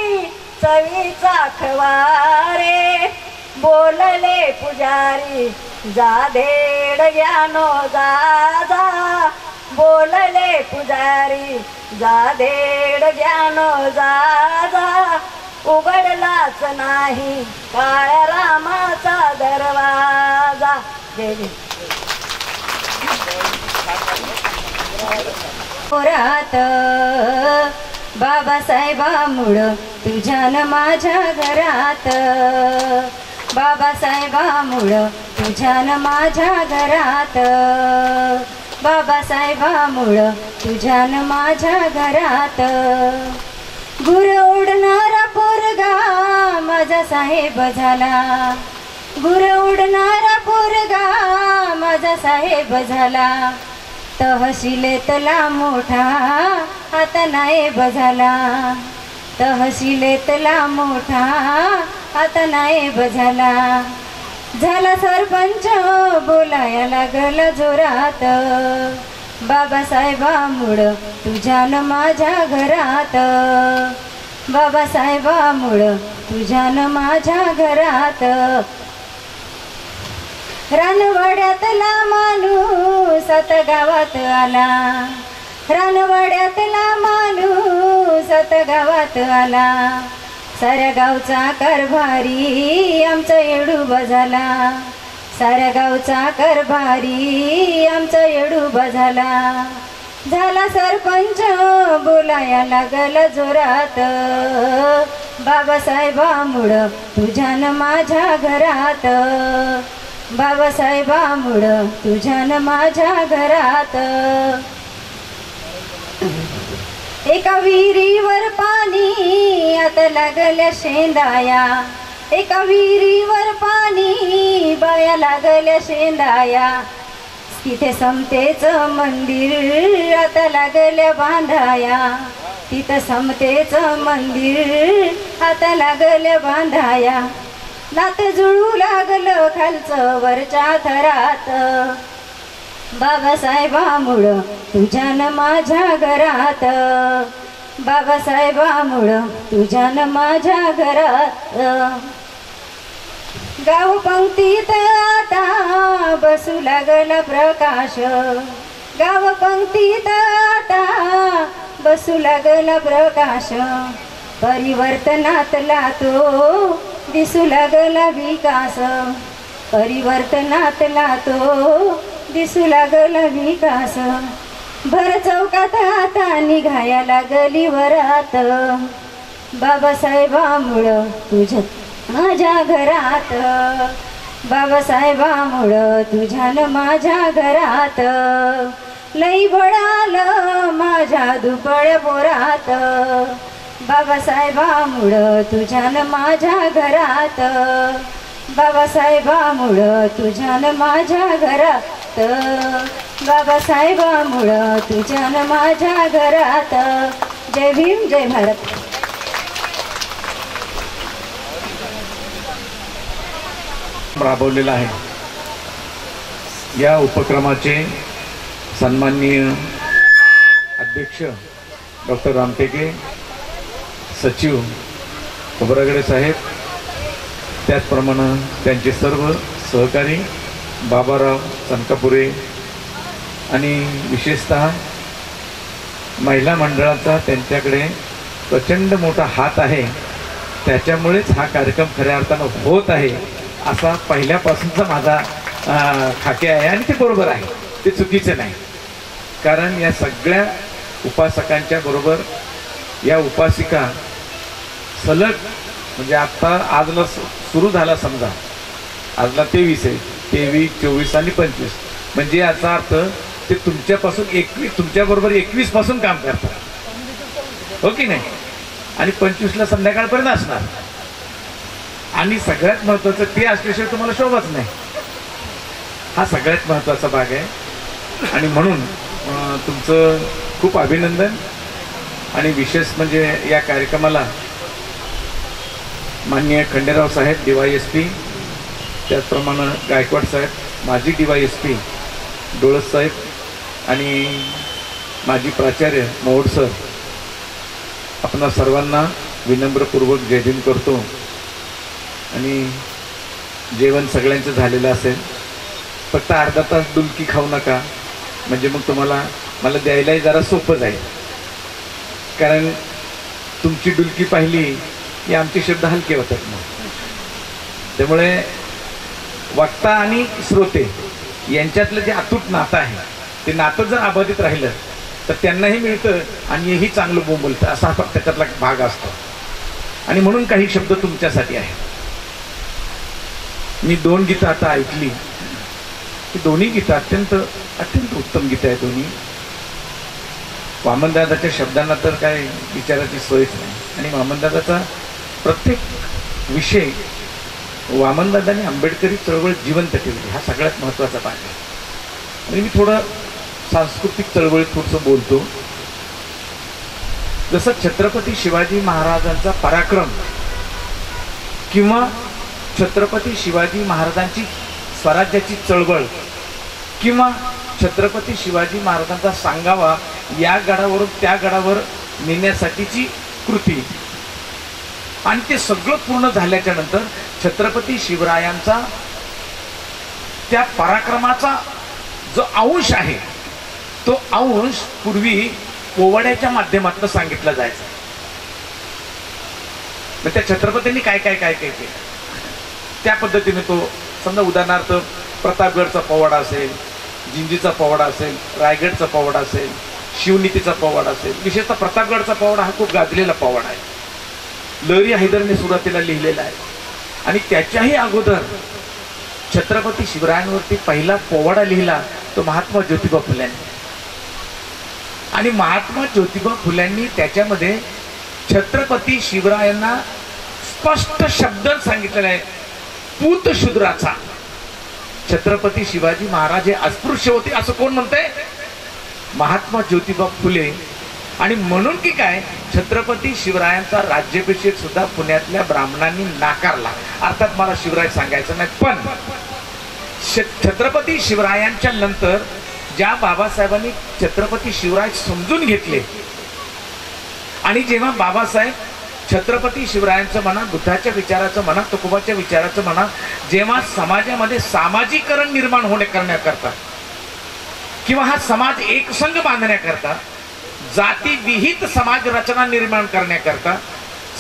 चवी चाखवा रे. बोलले पुजारी जाधेड ज्ञानो दादा, बोलले पुजारी जाधेड ज्ञानो दादा. उघडलाच नाही काळ्या रामाचा दरवाजा. जय जय. पोरात बाबासाहेबामुळं तुझ्यान माझ्या घरात, बाबासाहेबामुळं तुझ्यान माझ्या घरात. बाबासाहेबामुळं तुझ्यान माझ्या घरात. गुर उडणारा पोरगा माझा साहेब झाला, गुर उडणारा पोरगा माझा साहेब झाला. तहसीलेतला मोठा आता नायब झाला, तहसीलेतला मोठा आता नायब झाला. झाला सरपंच बोलाया लागला जोरात, बाबासाहेबामुळं तुझ्यान माझ्या घरात. बाबासाहेबामुळं तुझ्यान माझ्या घरात. रानवाड्यातला माणूस आता गावात आला, रानवाड्यातला माणूस आता गावात आला. साऱ्या गावचा कारभारी आमचा येडूबा झाला, साऱ्या गावचा कारभारी आमचा येडूबा झाला. झाला सरपंच बोलाया लागला जोरात, बाबासाहेबामुळं तुझ्यान माझ्या घरात. बाबासाहेबामुळं तुझ्यान माझ्या घरात. एका विहिरीवर पाणी आता लागल्या शेंदाया, एका विहिरीवर पाणी बाया लागल्या शेंदाया. तिथे समतेचं मंदिर आता लागल्या बांधाया, तिथं समतेचं मंदिर आता लागल्या बांधाया. नात जुळू लागलं खालचं वरच्या थरात, बाबासाहेबामुळं तुझ्यान माझ्या घरात. बाबासाहेबामुळं तुझ्यान माझ्या घरात. गाव पंक्तीत आता बसू लागला प्रकाश, गाव पंक्तीत आता बसू लागला प्रकाश. परिवर्तनातला तो दिसू लागला विकास, परिवर्तनातला तो दिसू लागला विकास. भर चौकात आता निघाया लागली वरात, बाबासाहेबामुळं तुझ्या माझ्या घरात. बाबासाहेबामुळं तुझ्यान माझ्या घरात. लई बळालं माझ्या दुबळ्या पोरात, बाबासाहेबामुळं तुझ्यान माझ्या घरात. बाबासाहेबामुळं तुझ्यान माझ्या घरात. बाबासाहेबामुळं तुझ्यान माझ्या घरात. जय भीम, जय भारत. राबवलेला आहे. या उपक्रमाचे सन्माननीय अध्यक्ष डॉक्टर रामटेके, सचिव खोब्रागडे साहेब, त्याचप्रमाणे त्यांचे सर्व सहकारी बाबाराव चनकापुरे आणि विशेषतः महिला मंडळाचा त्यांच्याकडे प्रचंड मोठा हात आहे, त्याच्यामुळेच हा कार्यक्रम खऱ्या अर्थानं होत आहे असा पहिल्यापासूनचा माझा खाके आहे. आणि ते बरोबर आहे, ते चुकीचं नाही. कारण या सगळ्या उपासकांच्या बरोबर या उपासिका सलग म्हणजे आत्ता आजला सुरू झाला, समजा आजला 23 आहे, 23, 24 आणि 25 म्हणजे याचा अर्थ ते तुमच्यापासून 21 तुमच्याबरोबर 21 पासून काम करतात, हो की नाही. आणि 25ला संध्याकाळपर्यंत असणार. आणि सगळ्यात महत्त्वाचं ते असल्याशिवाय तुम्हाला शोभाच नाही, हा सगळ्यात महत्त्वाचा भाग आहे. आणि म्हणून तुमचं खूप अभिनंदन. आणि विशेष म्हणजे या कार्यक्रमाला माननीय खंडेराव साहेब DYSP, त्याचप्रमाणे गायकवाड साहेब माजी DYSP, डोळस साहेब आणि माजी प्राचार्य मोहोड सर, आपणा सर्वांना विनम्रपूर्वक जय भीम करतो. आणि जेवण सगळ्यांचं झालेलं असेल, फक्त अर्धा तास डुलकी खाऊ नका, म्हणजे मग तुम्हाला मला द्यायलाही जरा सोपं जाईल. कारण तुमची डुलकी पाहिली की आमचे शब्द हलके होतात. मग त्यामुळे वक्ता आणि श्रोते यांच्यातलं जे अतूट नातं आहे ते नातं जर अबाधित राहिलं तर त्यांनाही मिळतं आणि हेही चांगलं बोंबलतं, असा त्याच्यातला भाग असतो. आणि म्हणून काही शब्द तुमच्यासाठी आहे. मी 2 गीतं आता ऐकली, ही दोन्ही गीतं अत्यंत अत्यंत उत्तम गीत आहे दोन्ही. वामनदादाच्या शब्दांना तर काय विचाराची सोयच नाही. आणि वामनदादाचा प्रत्येक विषय वामनदादांनी आंबेडकरी चळवळ जिवंत ठेवली, हा सगळ्यात महत्त्वाचा भाग आहे. आणि मी थोडं सांस्कृतिक चळवळीत थोडंसं बोलतो. जसं छत्रपती शिवाजी महाराजांचा पराक्रम किंवा छत्रपती शिवाजी महाराजांची स्वराज्याची चळवळ किंवा छत्रपती शिवाजी महाराजांचा सांगावा या गडावरून त्या गडावर नेण्यासाठीची कृती, आणि ते सगळं पूर्ण झाल्याच्या नंतर छत्रपती शिवरायांचा त्या पराक्रमाचा जो अंश आहे तो अंश पूर्वी पोवाड्याच्या माध्यमातून सांगितला जायचा. मग त्या छत्रपतींनी काय काय काय काय केलं त्या पद्धतीने तो, समजा उदाहरणार्थ प्रतापगडचा पोवाडा असेल, जिंजीचा पोवाडा असेल, रायगडचा पोवाडा असेल, शिवनीतीचा पोवाडा असेल. विशेषतः प्रतापगडचा पोवाडा हा खूप गाजलेला पोवाडा आहे. लहरी हैदरने सुरुवातीला लिहिलेला आहे. आणि त्याच्याही अगोदर छत्रपती शिवरायांवरती पहिला पोवाडा लिहिला तो महात्मा ज्योतिबा फुल्यांनी. आणि महात्मा ज्योतिबा फुल्यांनी त्याच्यामध्ये छत्रपती शिवरायांना स्पष्ट शब्द सांगितलेला आहे, पूत शूद्राचा. छत्रपती शिवाजी महाराज हे अस्पृश्य होते असं कोण म्हणतंय? महात्मा ज्योतिबा फुले. आणि म्हणून की काय, छत्रपती शिवरायांचा राज्याभिषेक सुद्धा पुण्यातल्या ब्राह्मणांनी नाकारला. अर्थात मला शिवराय सांगायचं नाही, पण छत्रपती शिवरायांच्या नंतर ज्या बाबासाहेबांनी छत्रपती शिवराय समजून घेतले, आणि जेव्हा बाबासाहेब छत्रपती शिवरायांचं म्हणा, बुद्धाच्या विचाराचं म्हणा, तुकोबाच्या विचाराचं म्हणा, जेव्हा समाजामध्ये सामाजिकरण निर्माण करण्याकरता किंवा हा समाज एकसंघ बांधण्याकरता, जाती विहित समाज रचना निर्माण करण्याकरता,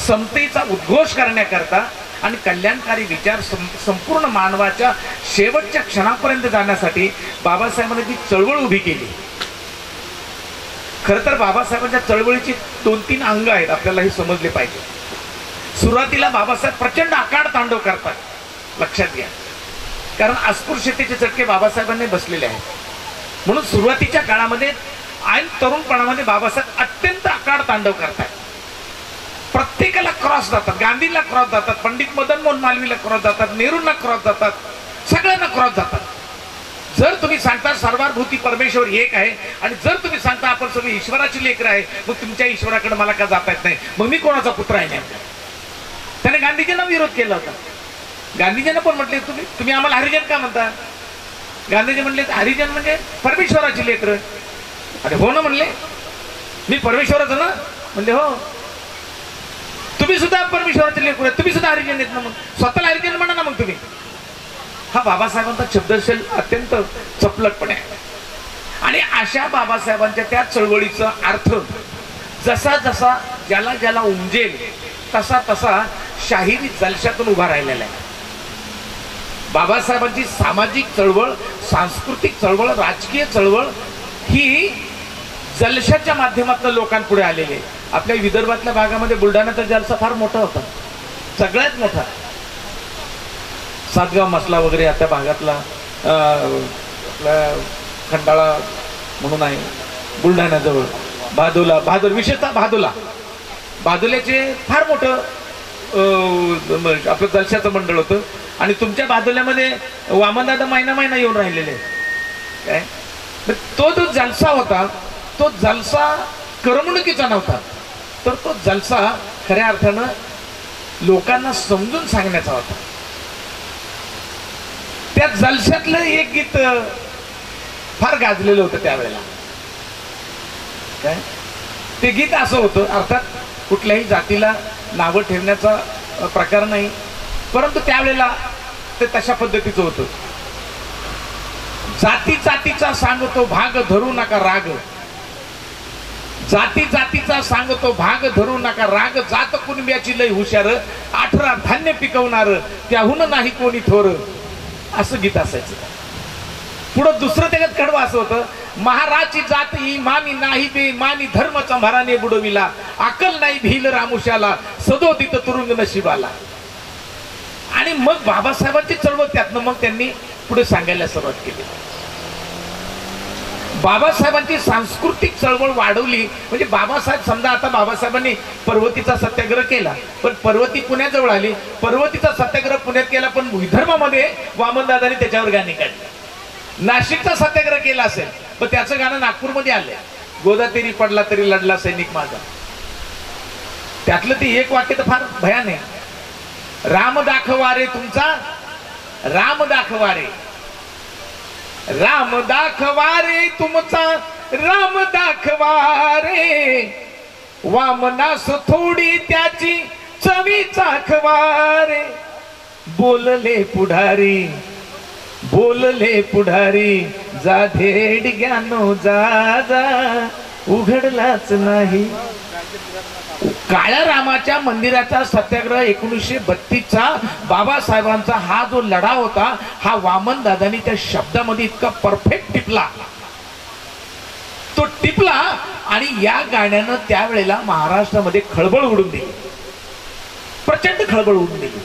समतेचा उद्घोष करण्याकरता आणि कल्याणकारी विचार संपूर्ण मानवाच्या शेवटच्या क्षणापर्यंत जाण्यासाठी बाबासाहेबांनी जी चळवळ उभी केली. खरं तर बाबासाहेबांच्या चळवळीची 2-3 अंग आहेत, आपल्याला हे समजले पाहिजे. सुरुवातीला बाबासाहेब प्रचंड आकाड तांडव करतात, लक्षात घ्या, कारण अस्पृश्यतेचे चटके बाबासाहेबांनी बसलेले आहेत. म्हणून सुरुवातीच्या काळामध्ये आणि तरुणपणामध्ये बाबासाहेब अत्यंत आकाड तांडव करतात. प्रत्येकाला क्रॉस जातात, गांधीला क्रॉस जातात, पंडित मदन मोहन मालवीयला क्रॉस जातात, नेहरूंना क्रॉस जातात, सगळ्यांना क्रॉस जातात. जर तुम्ही सांगता सर्वारभूती परमेश्वर एक आहे, आणि जर तुम्ही सांगता आपण सगळी ईश्वराची लेकरं आहे, मग तुमच्या ईश्वराकडे मला का जाता येत नाही, मग मी कोणाचा पुत्र आहे नेमका? त्याने गांधीजींना विरोध केला होता. गांधीजींना पण म्हटले तुम्ही आम्हाला हरिजन का म्हणता? गांधीजी म्हणले हरिजन म्हणजे परमेश्वराची लेकरं. अरे हो ना म्हणले, मी परमेश्वराचं ना. म्हणले हो, तुम्ही सुद्धा परमेश्वराचे लेकरं, तुम्ही सुद्धा हरिजन आहेत ना, मग स्वतःला हरिजन म्हणा ना मग तुम्ही. हा बाबासाहेबांचा शब्दशैल अत्यंत चपलकपणे आहे. आणि अशा बाबासाहेबांच्या त्या चळवळीचा अर्थ जसा जसा ज्याला ज्याला उमजेल तसा तसा शाहिरी जलशातून उभा राहिलेला आहे. बाबासाहेबांची सामाजिक चळवळ, सांस्कृतिक चळवळ, राजकीय चळवळ ही जलशाच्या माध्यमातून लोकांपुढे आलेली आहे. आपल्या विदर्भातल्या भागामध्ये बुलढाण्याचा जलसा फार मोठा होता, सगळ्यात मोठा. सातगाव मसला वगैरे आता भागातला आपला खंडाळा म्हणून आहे बुलढाण्याजवळ, भादोल विशेषतः भादोल्याचे फार मोठं आपलं जलशाचं मंडळ होतं. आणि तुमच्या बादोल्यामध्ये वामनदादा महिना येऊन राहिलेले काय. तो जो जलसा होता तो जलसा करमणुकीचा नव्हता, तर तो जलसा खऱ्या अर्थानं लोकांना समजून सांगण्याचा होता. त्या जलशातलं एक गीत फार गाजलेलं होतं त्यावेळेला. काय ते गीत असं होतं, अर्थात कुठल्याही जातीला नावं ठेवण्याचा प्रकार नाही, परंतु त्यावेळेला ते तशा पद्धतीचं होतं. जाती जातीचा सांगतो भाग धरू नका राग, जाती जातीचा सांगतो भाग धरू नका राग, जात कुणब्याची लय हुशार, 18 धान्य पिकवणार त्याहून नाही कोणी थोर, असं गीत असायचं. पुढं दुसरं त्याच्यात कडवं असं होतं, महाराची जात इमानी नाही बेमानी, धर्मचा म्हाराने बुडविला, अकल नाही भील रामुशाला, सदोदित तुरुंग नशिबाला. आणि मग बाबासाहेबांची चळवळ त्यातनं मग त्यांनी पुढे सांगायला सुरुवात केली. बाबासाहेबांची सांस्कृतिक चळवळ वाढवली. म्हणजे बाबासाहेब समजा आता बाबासाहेबांनी पर्वतीचा सत्याग्रह केला, पण पर्वती पुण्याजवळ आली. पर्वतीचा सत्याग्रह पुण्यात केला, पण विदर्भामध्ये वामनदादांनी त्याच्यावर गाणी काढली. नाशिकचा सत्याग्रह केला असेल, पण त्याचं गाणं नागपूरमध्ये आलंय, गोदा तेरी पडला तरी लढला सैनिक माझा. त्यातलं ते एक वाक्य तर फार भयान आहे. राम दाखवा रे तुमचा, राम दाखवा रे, राम दाखवा रे तुमचा, राम दाखवा रे, वामनास थोडी त्याची चवी चाखवा रे. बोलले पुढारी, बोलले पुढारी, जा धेड ज्ञानो जा जा, उघडलाच नाही. काळ्या रामाच्या मंदिराचा सत्याग्रह 1932चा बाबासाहेबांचा हा जो लढा होता, हा वामन दादांनी त्या शब्दामध्ये इतका परफेक्ट टिपला, तो टिपला. आणि या गाण्यानं त्यावेळेला महाराष्ट्रामध्ये खळबळ उडून दिली, प्रचंड खळबळ उडून दिली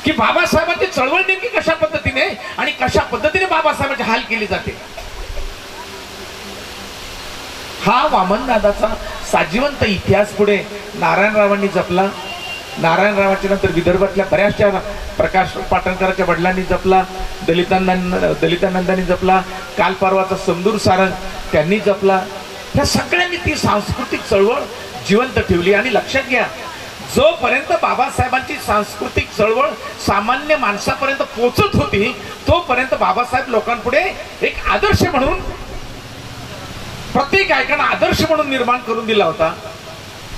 की बाबासाहेबांची चळवळ नेमकी कशा पद्धतीने आणि कशा पद्धतीने बाबासाहेबांची हाल केली जाते. हा वामनदादाचा साजिवंत इतिहास पुढे नारायणरावांनी जपला. नारायणरावांच्या नंतर विदर्भातल्या बऱ्याचशा प्रकाश पाटणकरांच्या वडिलांनी जपला, दलितानंदांनी जपला, काल परवाचा समदूर सारंग त्यांनी जपला. ह्या सगळ्यांनी ती सांस्कृतिक चळवळ जिवंत ठेवली. आणि लक्षात घ्या, जोपर्यंत बाबासाहेबांची सांस्कृतिक चळवळ सामान्य माणसापर्यंत पोहोचत होती, तोपर्यंत बाबासाहेब लोकांपुढे एक आदर्श म्हणून, प्रत्येक गायकांना आदर्श म्हणून निर्माण करून दिला होता.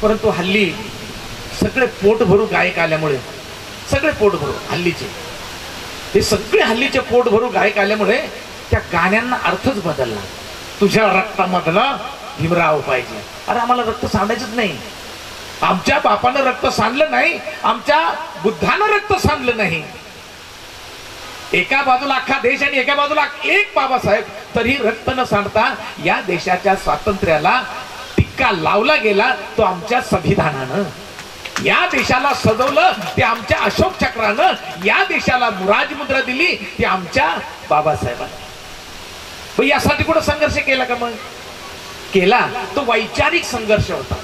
परंतु हल्ली सगळे पोट भरू गायक आल्यामुळे, सगळे पोट भरू हल्लीचे, हे सगळे हल्लीचे पोट भरू गायक आल्यामुळे त्या गाण्यांना अर्थच बदलला. तुझ्या रक्तामधला भीमराव पाहिजे. अरे आम्हाला रक्त सांडायचंच नाही, आमच्या बापानं रक्त सांडलं नाही, आमच्या बुद्धानं रक्त सांडलं नाही. एका बाजूला अख्खा देश आणि एका बाजूला एक बाबासाहेब, तरी रक्त न सांडता या देशाच्या स्वातंत्र्याला टिक्का लावला गेला तो आमच्या संविधानानं. या देशाला सजवलं ते आमच्या अशोक चक्रानं, या देशाला मुराजमुद्रा दिली ती आमच्या बाबासाहेबांनी. यासाठी कुठं संघर्ष केला का? मग केला, तो वैचारिक संघर्ष होता.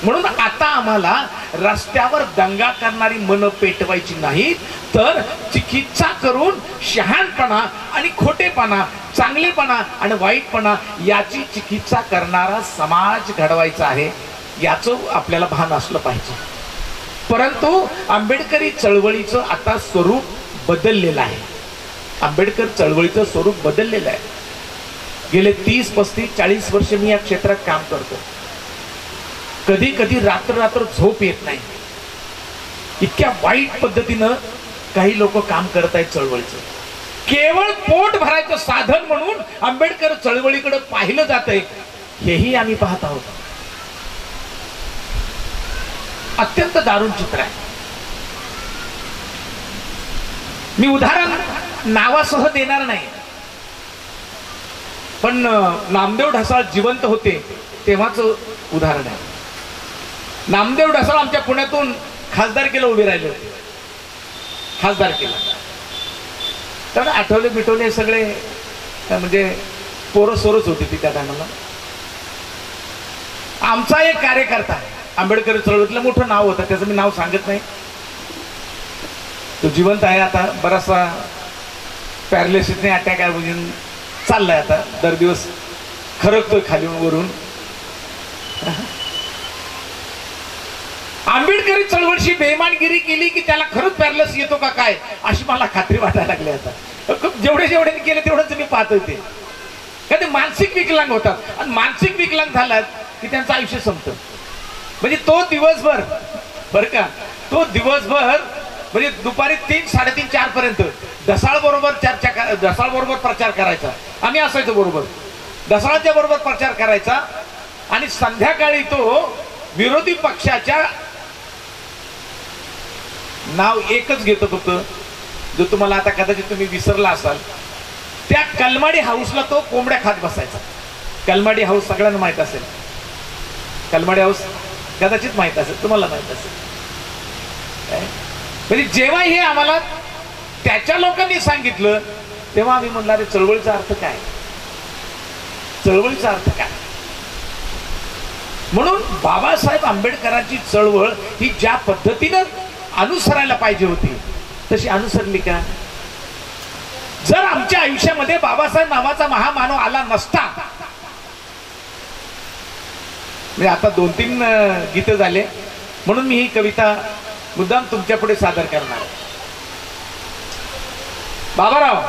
म्हणून आता आम्हाला रस्त्यावर दंगा करणारी मन पेटवायची नाहीत, तर चिकित्सा करून शहाणपणा आणि खोटेपणा, चांगलेपणा आणि वाईटपणा याची चिकित्सा करणारा समाज घडवायचा आहे, याचं आपल्याला भान असलं पाहिजे. परंतु आंबेडकरी चळवळीचं आता स्वरूप बदललेलं आहे. आंबेडकर चळवळीचं स्वरूप बदललेलं आहे. गेले 30, 35, 40 वर्ष मी या क्षेत्रात काम करतो. कधी कधी रात्र रात्र झोप येत नाही, इतक्या वाईट पद्धतीनं काही लोक काम करत आहेत चळवळीचं. केवळ पोट भरायचं साधन म्हणून आंबेडकर चळवळीकडे पाहिलं जातंय, हेही आम्ही पाहत आहोत. अत्यंत दारुण चित्र आहे. मी उदाहरण नावासह देणार नाही, पण नामदेव ढसाळ जिवंत होते तेव्हाच उदाहरण आहे. नामदेव ढसाळ आमच्या पुण्यातून खासदारकीला उभे राहिले होते. खासदारकीला तर आठवले बिठवले सगळे, म्हणजे पोरं सोरच होती ती त्या टायमाला. आमचा एक कार्यकर्ता आंबेडकर चळवळीतलं मोठं नाव होतं, त्याचं मी नाव सांगत नाही, तो जिवंत आहे आता. बराचसा पॅरालिसिसने अटॅक आहे, चाललाय आता, दर दिवस खरकतोय खाली वरून. आंबेडकरी चळवळीशी बेमानगिरी केली की त्याला खरंच पॅरालिसिस येतो का काय, अशी मला खात्री वाटायला लागली आता. जेवढे केले तेवढंच मी पाहत होते. का ते मानसिक विकलांग होतात, आणि मानसिक विकलांग झालात की त्यांचं आयुष्य संपतं. म्हणजे तो दिवसभर, बरं का, तो दिवसभर म्हणजे दुपारी 3, 3:30, 4 पर्यंत ढसाळ बरोबर ढसाळ बरोबर प्रचार करायचा. आम्ही असायचो बरोबर, ढसाळाच्या बरोबर प्रचार करायचा. आणि संध्याकाळी तो विरोधी पक्षाच्या, नाव एकच घेतो फक्त, जो तुम्हाला आता कदाचित तुम्ही विसरला असाल, त्या कलमाडी हाऊसला तो कोंबड्या खात बसायचा. कलमाडी हाऊस सगळ्यांना माहित असेल, कलमाडी हाऊस कदाचित माहित असेल, तुम्हाला माहित असेल. म्हणजे जेव्हा हे आम्हाला त्याच्या लोकांनी सांगितलं, तेव्हा आम्ही म्हणणार चळवळीचा अर्थ काय. चळवळीचा अर्थ काय? म्हणून बाबासाहेब आंबेडकरांची चळवळ ही ज्या पद्धतीनं अनुसरायला पाहिजे होती तशी अनुसरली का? जर आमच्या आयुष्यामध्ये बाबासाहेब नावाचा महामानव आला नसता, म्हणजे आता 2-3 गीतं झाले म्हणून मी ही कविता मुद्दाम तुमच्या पुढे सादर करणार. बाबाराव,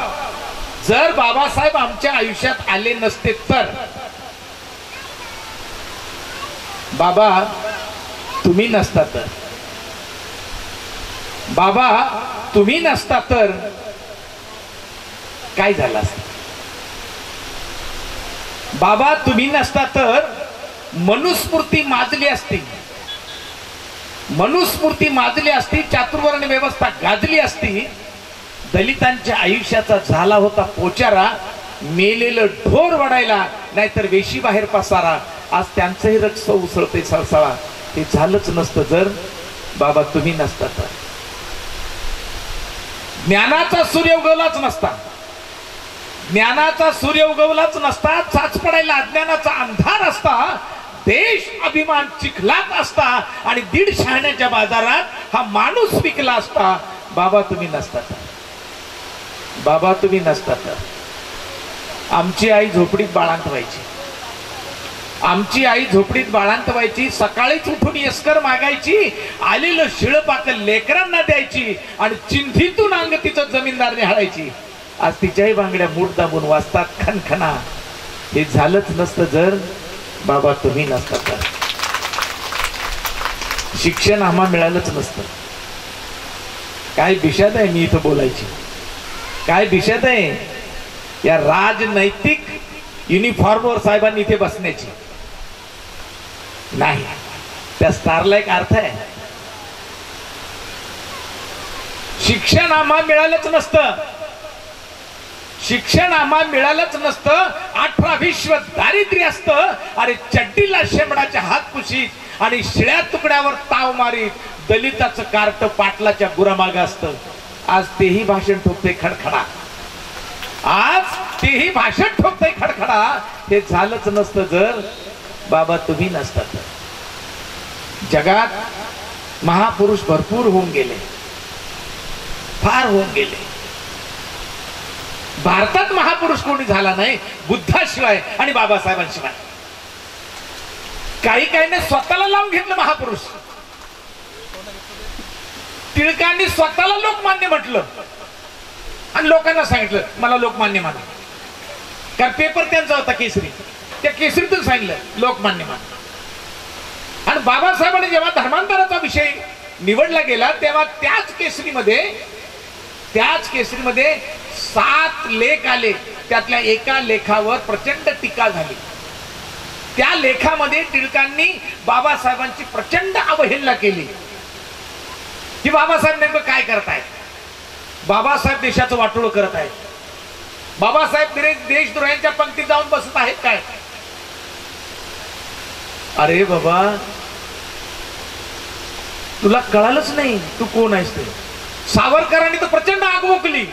जर बाबासाहेब आमच्या आयुष्यात आले नसते तर, बाबा तुम्ही नसता तर, बाबा तुम्ही नसता तर काय झालं असतं? बाबा तुम्ही नसता तर मनुस्मृती माजली असती, मनुस्मृती माजली असती, चातुर्वर्ण व्यवस्था गाजली असती, दलितांच्या आयुष्याचा झाला होता पोचारा, मेलेलं ढोर वडायला नाहीतर वेशी बाहेर पसारा, आज त्यांचंही रक्त उसळते सळसळा. हे झालंच नसतं जर बाबा तुम्ही नसता तर. ज्ञानाचा सूर्य उगवलाच नसता, ज्ञानाचा सूर्य उगवलाच नसता, चाच पडायला अज्ञानाचा अंधार असता, देश अभिमान चिखलात असता आणि 1.5 शहाण्याच्या बाजारात हा माणूस विकला असता. बाबा तुम्ही नसता तर, बाबा तुम्ही नसता तर. आमची आई झोपडीत बाळांत व्हायची, आमची आई झोपडीत बाळांत व्हायची, सकाळीच उठून येस्कर मागायची, आलेलं शिळपाकं लेकरांना द्यायची आणि चिंधीतून अंग तिचं जमीनदारने हाळायची. आज तिच्याही बांगड्या मूठ दाबून वाजतात खनखना. हे झालंच नसतं जर बाबा तुम्ही नसता तर. शिक्षण आम्हा मिळालंच नसतं. काय बिशाद आहे मी इथं बोलायची, काय बिशाद आहे या राजनैतिक युनिफॉर्मवर साहेबांनी इथे बसण्याची. नाही, त्या स्टारला एक अर्थ आहे. शिक्षण आम्हा मिळालंच नसतं, शिक्षण आम्हा मिळालंच नसतं, 18 विश्व दारिद्र्य असतं. अरे चड्डीला शेंबडाच्या हात पुशीत आणि शिळ्या तुकड्यावर ताव मारीत दलिताचं कार्ट पाटलाच्या गुरामाग असतं. आज तेही भाषण ठोकते खडखडा, आज तेही भाषण ठोकते खडखडा. हे झालंच नसतं जर बाबा तुम्ही नसता तर. जगात महापुरुष भरपूर होऊन गेले, फार होऊन गेले. भारतात महापुरुष कोणी झाला नाही बुद्धाशिवाय आणि बाबासाहेबांशिवाय. काही काहीने स्वतःला लावून घेतलं महापुरुष. टिळकांनी स्वतःला लोकमान्य म्हटलं आणि लोकांना सांगितलं मला लोकमान्य माना, कारण पेपर त्यांचा होता केसरी, त्या केसरीतून सांगितलं लोकमान्य माना. आणि बाबासाहेबांनी जेव्हा धर्मांतराचा विषय निवडला गेला तेव्हा त्याच केसरीमध्ये 7 लेख आले. त्यातल्या एका लेखावर प्रचंड टीका झाली. त्या लेखामध्ये टिळकांनी बाबासाहेबांची प्रचंड अवहेलना केली की बाबासाहेब नेमकं काय करतायत, बाबासाहेब देशाचं वाटोळं करत आहेत, बाबासाहेब देशद्रोह्यांच्या पंक्तीत जाऊन बसत आहेत काय. अरे बाबा तुला कळालंच नाही तू कोण आहेस ते. सावरकरांनी तर प्रचंड आग ओकली.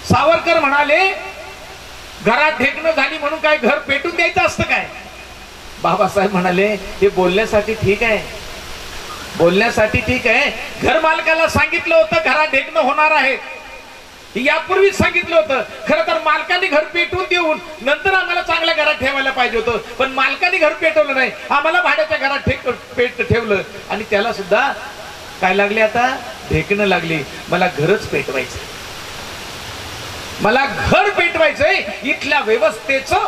सावरकर म्हणाले घरात ढेकणं झाली म्हणून काय घर पेटून द्यायचं असतं काय. बाबासाहेब म्हणाले हे बोलण्यासाठी ठीक आहे, बोलण्यासाठी ठीक आहे. घर मालकाला सांगितलं होतं घरात ढेकणं होणार आहे, यापूर्वीच सांगितलं होतं. खरं तर मालकाने घर पेटवून देऊन नंतर आम्हाला चांगल्या घरात ठेवायला पाहिजे होतं, पण मालकाने घर पेटवलं नाही, आम्हाला भाड्याच्या घरात ठेवलं. आणि त्याला सुद्धा काय लागले आता ढेकणं लागली. मला घरच पेटवायचं, मला घर पेटवायचंय इथल्या व्यवस्थेचं,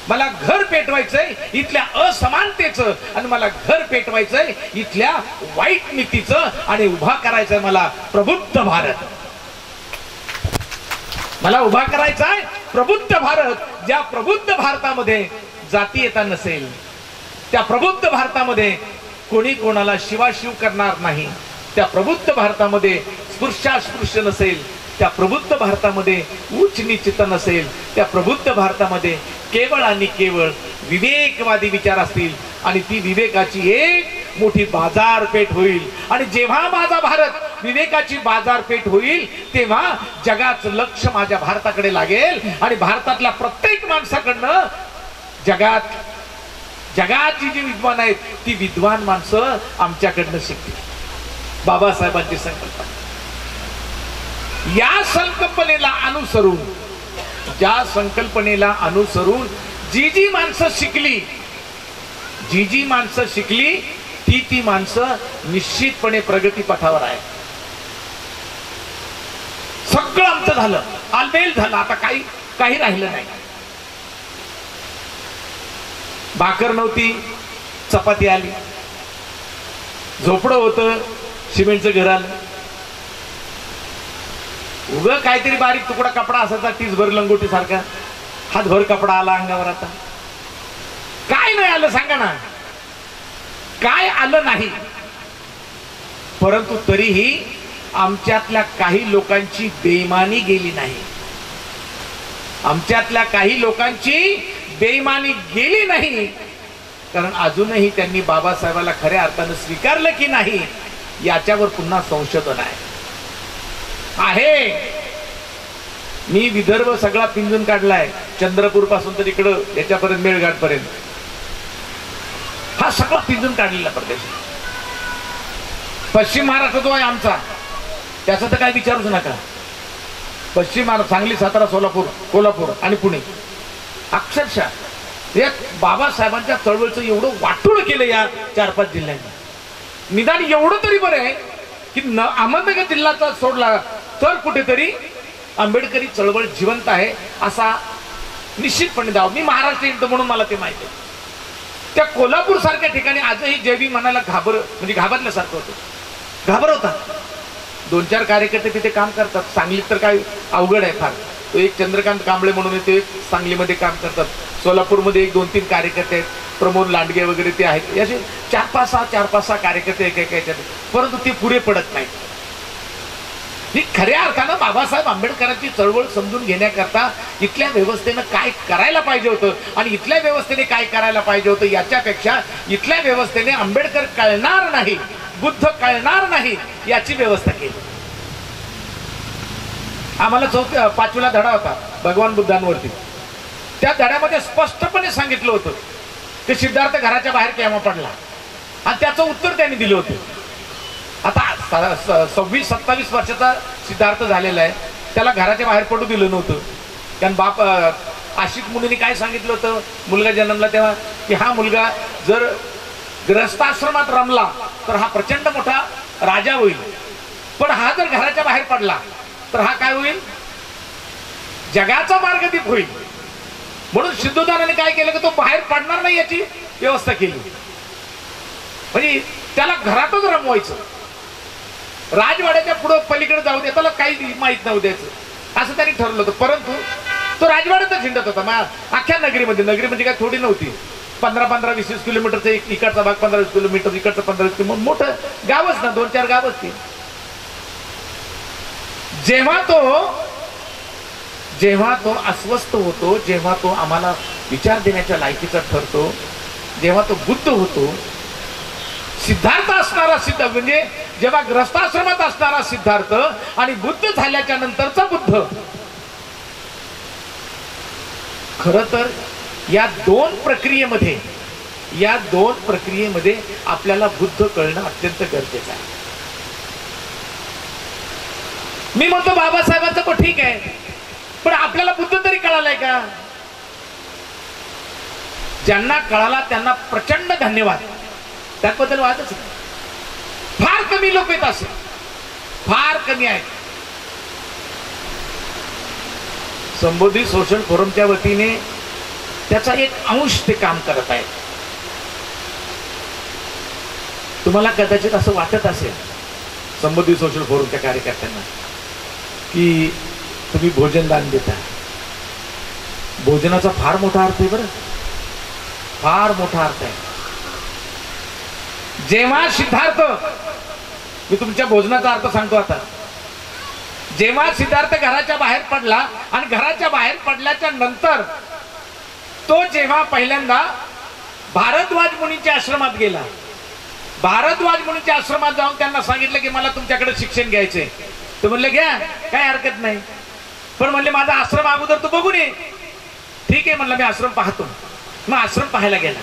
मला घर पेटवायचंय इथल्या असमानतेचं, आणि मला घर पेटवायचंय इथल्या वाईट नीतीचं, आणि उभा करायचंय मला प्रबुद्ध भारत. मला उभा करायचा आहे प्रबुद्ध भारत. ज्या प्रबुद्ध भारतामध्ये जातीयता नसेल, त्या प्रबुद्ध भारतामध्ये कोणी कोणाला शिवाशिव करणार नाही, त्या प्रबुद्ध भारतामध्ये स्पृश्यास्पृश्य नसेल, त्या प्रबुद्ध भारतामध्ये उच्च नीचता नसेल, त्या प्रबुद्ध भारतामध्ये केवळ आणि केवळ विवेकवादी विचार असतील, आणि ती विवेकाची एक मोठी बाजारपेठ होईल. आणि जेव्हा माझा भारत विवेकाची बाजारपेठ होईल तेव्हा जगाचं लक्ष माझ्या भारताकडे लागेल, आणि भारतातल्या प्रत्येक माणसाकडनं जगात जी विद्वान आहेत ती विद्वान माणसं आमच्याकडनं शिकतील. बाबासाहेबांची संकल्पना, या संकल्पनेला अनुसरून, ज्या संकल्पनेला अनुसरून जी माणसं शिकली ती माणसं निश्चितपणे प्रगती पथावर आहे. सगळं आमचं झालं, आलबेल झालं, आता काही राहिलं नाही. भाकर नव्हती, चपाती आली. झोपडं होतं, सिमेंटचं घर आलं. उग काहीतरी बारीक तुकडा कपडा असायचा, टीसभर लंगोटी सारखा, हातभर कपडा आला अंगावर. आता काय नाही आलं सांगा ना, काय आलं नाही. परंतु तरीही आमच्यातल्या काही लोकांची बेईमानी गेली नाही. आमच्यातल्या काही लोकांची बेईमानी गेली नाही, कारण अजूनही त्यांनी बाबासाहेबाला खऱ्या अर्थानं स्वीकारलं की नाही याच्यावर पुन्हा संशोधन आहे. मी विदर्भ सगळा पिंजून काढलाय, चंद्रपूर पासून तर इकडं याच्यापर्यंत मेळघाट पर्यंत, हा सगळा पिंजून काढलेला प्रदेश. पश्चिम महाराष्ट्र जो आहे आमचा, त्याचं तर काय विचारूच नका. पश्चिम महाराष्ट्र, सांगली, सातारा, सोलापूर, कोल्हापूर आणि पुणे, अक्षरशः या बाबासाहेबांच्या चळवळीचं एवढं वाटूळ केलं या 4-5 जिल्ह्यांनी. निदान एवढं तरी बरं आहे की अहमदनगर जिल्ह्याचा सोडला तर कुठेतरी आंबेडकरी चळवळ जिवंत आहे असा निश्चितपणे दावा. मी महाराष्ट्र येतो म्हणून मला ते माहिती आहे. त्या कोल्हापूर सारख्या ठिकाणी आजही जयवी मनाला घाबरल्यासारखं होतं, घाबरवतात. 2-4 कार्यकर्ते तिथे काम करतात. सांगलीत तर काय अवघड आहे फार. तो एक चंद्रकांत कांबळे म्हणून ते सांगलीमध्ये काम करतात. सोलापूरमध्ये 1-2-3 कार्यकर्ते आहेत, प्रमोद लांडगे वगैरे ते आहेत. असे 4-5-6 कार्यकर्ते एका याच्यात, परंतु ते पुरे पडत नाहीत. ही खऱ्या अर्थानं बाबासाहेब आंबेडकरांची चळवळ समजून घेण्याकरता इथल्या व्यवस्थेनं काय करायला पाहिजे होतं आणि इथल्या व्यवस्थेने काय करायला पाहिजे होतं याच्यापेक्षा इथल्या व्यवस्थेने आंबेडकर कळणार नाही, बुद्ध कळणार नाही याची व्यवस्था केली. आम्हाला 5वीला धडा होता भगवान बुद्धांवरती. त्या धड्यामध्ये स्पष्टपणे सांगितलं होतं की सिद्धार्थ घराच्या बाहेर केव्हा पडला, आणि त्याचं उत्तर त्यांनी दिलं होतं. आता 26-27 वर्षाचा सिद्धार्थ झालेला आहे, त्याला घराच्या बाहेर पडू दिलं नव्हतं. कारण बाप आशिक मुनींनी काय सांगितलं होतं मुलगा जन्मला तेव्हा, की हा मुलगा जर ग्रस्ताश्रमात रमला तर हा प्रचंड मोठा राजा होईल, पण हा जर घराच्या बाहेर पडला तर हा काय होईल, जगाचा मार्गदीप होईल. म्हणून सिद्धोदानाने काय केलं की तो बाहेर पडणार नाही याची व्यवस्था केली. म्हणजे त्याला घरातच रमवायचं, राजवाड्याच्या पुढं पलीकडे जाऊ दे, त्याला काही माहित नव्हतं द्यायचं असं त्यांनी ठरवलं होतं. परंतु तो राजवाड्यातच हिंडत होता अख्ख्या नगरीमध्ये. नगरी म्हणजे काय थोडी नव्हती, 15-20 किलोमीटरचा एक इकडचा भाग, 15-20 किलोमीटर इकडचं 15-20 किलोमीटर, मोठं गावच ना, 2-4 गावच ती. जेव्हा तो अस्वस्थ होतो, जेव्हा तो आम्हाला विचार देण्याच्या लायकीचा ठरतो, जेव्हा तो बुद्ध होतो, सिद्धार्थ असणारा म्हणजे जेव्हा ग्रस्ताश्रमात असणारा सिद्धार्थ आणि बुद्ध झाल्याच्या नंतरचा बुद्ध, खरं तर या दोन प्रक्रियेमध्ये आपल्याला बुद्ध कळणं अत्यंत गरजेचं आहे. मी म्हणतो बाबासाहेबांचं पण ठीक आहे, पण आपल्याला बुद्ध तरी कळालाय का? ज्यांना कळाला त्यांना प्रचंड धन्यवाद, त्याबद्दल वादच नाही. फार कमी लोक आहेत, असे फार कमी आहेत. संबोधी सोशल फोरमच्या वतीने त्याचा एक अंश ते काम करत आहेत. तुम्हाला कदाचित असं वाटत असेल संबोधी सोशल फोरमच्या कार्यकर्त्यांना की तुम्ही भोजन दान देता. भोजनाचा फार मोठा अर्थ आहे, बरं फार मोठा अर्थ आहे. जेव्हा सिद्धार्थ, मी तुमच्या भोजनाचा अर्थ सांगतो आता, जेव्हा सिद्धार्थ घराच्या बाहेर पडला आणि घराच्या बाहेर पडल्याच्या नंतर तो जेव्हा पहिल्यांदा भारद्वाज मुनींच्या आश्रमात गेला, भारद्वाज मुनींच्या आश्रमात जाऊन त्यांना सांगितलं की मला तुमच्याकडे शिक्षण घ्यायचंय. तर म्हणले घ्या, काय हरकत नाही, पण म्हणले माझा आश्रम अगोदर तू बघून ये. ठीक आहे म्हणलं, मी आश्रम पाहतो. मग आश्रम पाहायला गेला.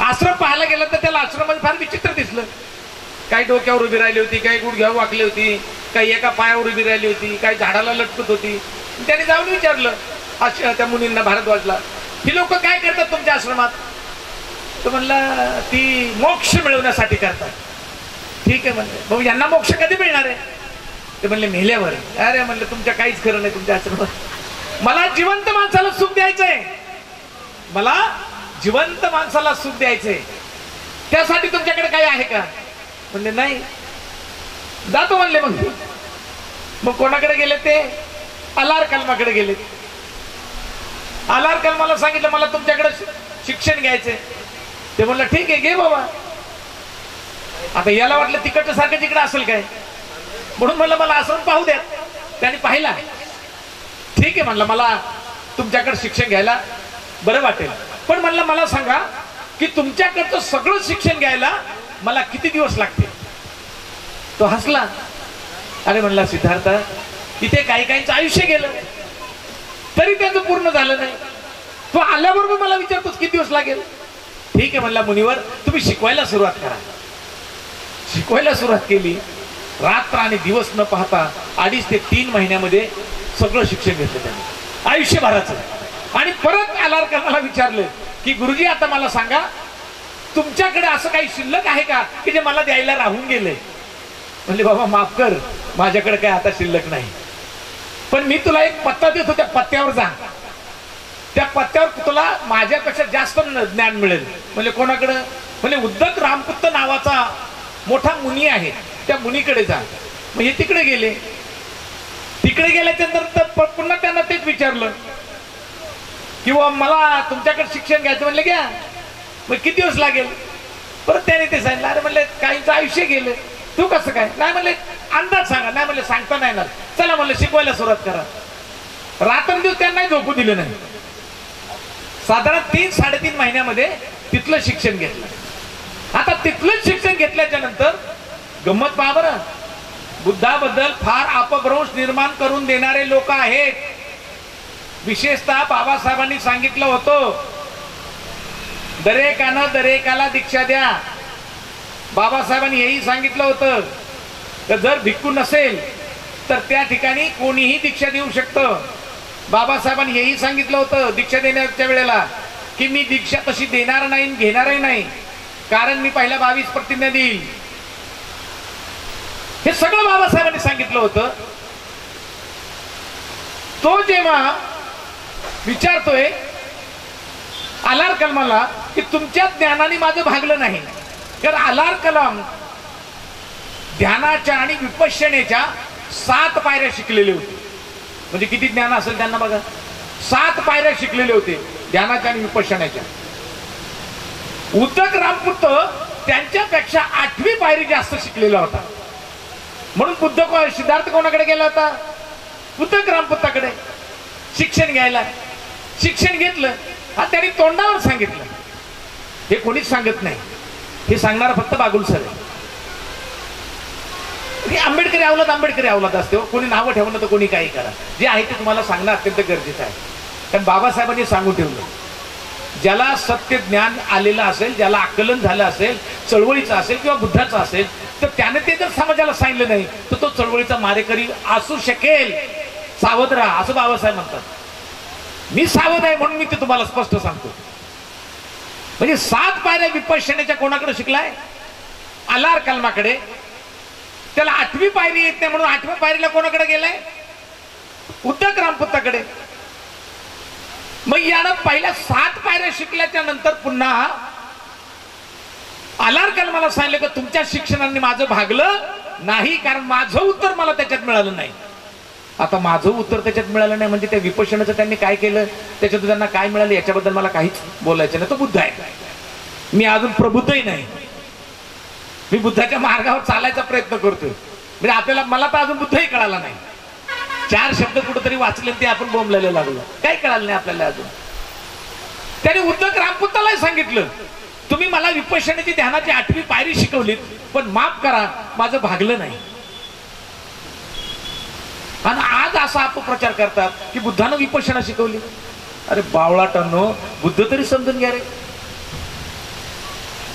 आश्रम पाहायला गेला तर त्याला आश्रमामध्ये फार विचित्र दिसलं. काही डोक्यावर उभी राहिली होती, काही गुडघ्यावर वाकली होती, काही एका पायावर उभी राहिली होती, काही झाडाला लटकत होती. त्याने जाऊन विचारलं त्या मुनींना, भारद्वाजला, ही लोक काय करतात तुमच्या आश्रमात? तो म्हणला ती मोक्ष मिळवण्यासाठी करतात. ठीक आहे म्हणले, भाऊ यांना मोक्ष कधी मिळणार आहे? ते म्हणले मेल्यावर. अरे म्हणलं तुमच्या काहीच खरं नाही तुमच्या आश्रमात. मला जिवंत माणसाला सुख द्यायचंय, मला जिवंत माणसाला सुख द्यायचंय, त्यासाठी तुमच्याकडे काही आहे का? म्हणले नाही. जातो म्हणले. मग कोणाकडे गेले ते? अलार कलमाकडे गेले. अलार कलमाला सांगितलं मला तुमच्याकडे शिक्षण घ्यायचंय. ते म्हणलं ठीक आहे घे बाबा. आता याला वाटलं तिकडचं सारखं तिकडे असेल काय, म्हणून म्हणलं मला आश्रम पाहू द्या. त्याने पाहिला. ठीक आहे म्हणलं मला तुमच्याकडे शिक्षण घ्यायला बरं वाटेल, पण म्हणलं मला सांगा की तुमच्याकडचं सगळं शिक्षण घ्यायला मला किती दिवस लागतील? तो हसला. अरे म्हणला सिद्धार्थ, इथे काही काहींचं आयुष्य गेलं तरी त्याचं पूर्ण झालं नाही, तो आल्याबरोबर मला विचारतोस किती दिवस लागेल? ठीक आहे म्हणला मुनिवर, तुम्ही शिकवायला सुरुवात करा. शिकवायला सुरुवात केली. रात्र आणि दिवस न पाहता 2.5 ते 3 महिन्यामध्ये सगळं शिक्षण घेतलं त्याने आयुष्यभराचं. आणि परत आलार मला विचारलं की गुरुजी आता मला सांगा तुमच्याकडे असं काही शिल्लक आहे का की जे मला द्यायला राहून गेले? म्हणले बाबा माफ कर, माझ्याकडे काय आता शिल्लक नाही, पण मी तुला एक पत्ता देतो, त्या पत्त्यावर जा, त्या पत्त्यावर तुला माझ्यापेक्षा जास्त ज्ञान मिळेल. म्हणजे कोणाकडे? म्हणजे उद्धत रामपुत्त नावाचा मोठा मुनी आहे, त्या मुनीकडे जा. म्हणजे तिकडे गेले. तिकडे गेल्याच्या नंतर पुन्हा त्यांना तेच विचारलं किंवा मला तुमच्याकडे शिक्षण घ्यायचं. म्हणले घ्या. मग किती दिवस लागेल? परत त्याने ते सांगितलं. अरे म्हणले काहींचं आयुष्य गेलं. तू कसं काय? नाही म्हणले अंदाज सांगा. नाही म्हणले सांगता नाही येणार. चला म्हणलं शिकवायला सुरुवात करा. रात्रंदिवस त्यांना झोपू दिलं नाही. साधारण 3-3.5 महिन्यामध्ये तिथलं शिक्षण घेतलं. आता तिथलं शिक्षण घेतल्याच्या नंतर गंमत पहा बरं, बुद्धाबद्दल फार अपभ्रंश निर्माण करून देणारे लोक आहेत. विशेषतः बाबासाहेबांनी सांगितलं होतं दरेकानं दरेकाला दीक्षा द्या. बाबासाहेबांनी हेही सांगितलं होतं तर जर भिक्खू नसेल तर त्या ठिकाणी कोणीही दीक्षा देऊ शकतं. बाबासाहेबांनी हेही सांगितलं होतं दीक्षा देण्याच्या वेळेला की मी दीक्षा तशी देणार नाही, घेणारही नाही, कारण मी पहिल्या 22 प्रतिज्ञा देईल. हे सगळं बाबासाहेबांनी सांगितलं होतं. तो जेव्हा विचारतोय अलार कलमाला की तुमच्या ज्ञानाने माझं भागलं नाही, तर अलार कलाम ध्यानाच्या आणि विपश्यनेच्या 7 पायऱ्या शिकलेले होते. म्हणजे किती ज्ञान असेल त्यांना बघा. 7 पायऱ्या शिकलेले होते ध्यानाच्या आणि विपश्यनेच्या. उद्धत रामपुत्त त्यांच्यापेक्षा 8वी पायरी जास्त शिकलेला होता. म्हणून सिद्धार्थ कोणाकडे गेला होता? उद्धत रामपुत्ताकडे शिक्षण घ्यायला. शिक्षण घेतलं आणि त्यांनी तोंडावर सांगितलं. हे कोणीच सांगत नाही, हे सांगणार फक्त बागुल सर आहे. आंबेडकरी अवलाद असते. कोणी नावं ठेवणं तर कोणी काही करा, जे आहे ते तुम्हाला सांगणं अत्यंत गरजेचं आहे. कारण बाबासाहेबांनी सांगून ठेवलं ज्याला सत्य ज्ञान आलेलं असेल, ज्याला आकलन झालं असेल, चळवळीचं असेल किंवा बुद्धाचं असेल, तर त्याने ते जर समाजाला सांगितलं नाही तर तो चळवळीचा मारेकरी असू शकेल. सावध राहा असं बाबासाहेब म्हणतात. मी सावध आहे म्हणून मी ते तुम्हाला स्पष्ट सांगतो. म्हणजे 7 पायऱ्या विपश्यनेच्या कोणाकडे शिकलाय? अलार कलमाकडे. त्याला 8वी पायरी येत नाही म्हणून 8व्या पायरीला कोणाकडे गेलाय? उद्धत रामपुत्ताकडे. मग यानं पहिल्या 7 पायऱ्या शिकल्याच्या नंतर पुन्हा अलार कलमाला सांगितलं की तुमच्या शिक्षणाने माझं भागलं नाही, कारण माझं उत्तर मला त्याच्यात मिळालं नाही. आता माझं उत्तर त्याच्यात मिळालं नाही म्हणजे त्या विपश्यनाचं त्यांनी काय केलं, त्याच्यातून त्यांना काय मिळालं याच्याबद्दल मला काहीच बोलायचं नाही. तो बुद्ध आहे, मी अजून प्रबुद्धही नाही. मी बुद्धाच्या मार्गावर चालायचा प्रयत्न करतोय. म्हणजे आपल्याला, मला तर अजून बुद्धही कळाला नाही. 4 शब्द कुठेतरी वाचले ते आपण बोंबलायला लागलो, काही कळालं नाही आपल्याला अजून. त्याने उद्धत रामपुत्तालाही सांगितलं तुम्ही मला विपश्यनेची ध्यानाची 8वी पायरी शिकवलीत, पण माफ करा माझं भागलं नाही. आणि आज असा अपप्रचार करतात की बुद्धानं विपश्यना शिकवली. अरे बावळाटांनो, बुद्ध तरी समजून घ्या रे.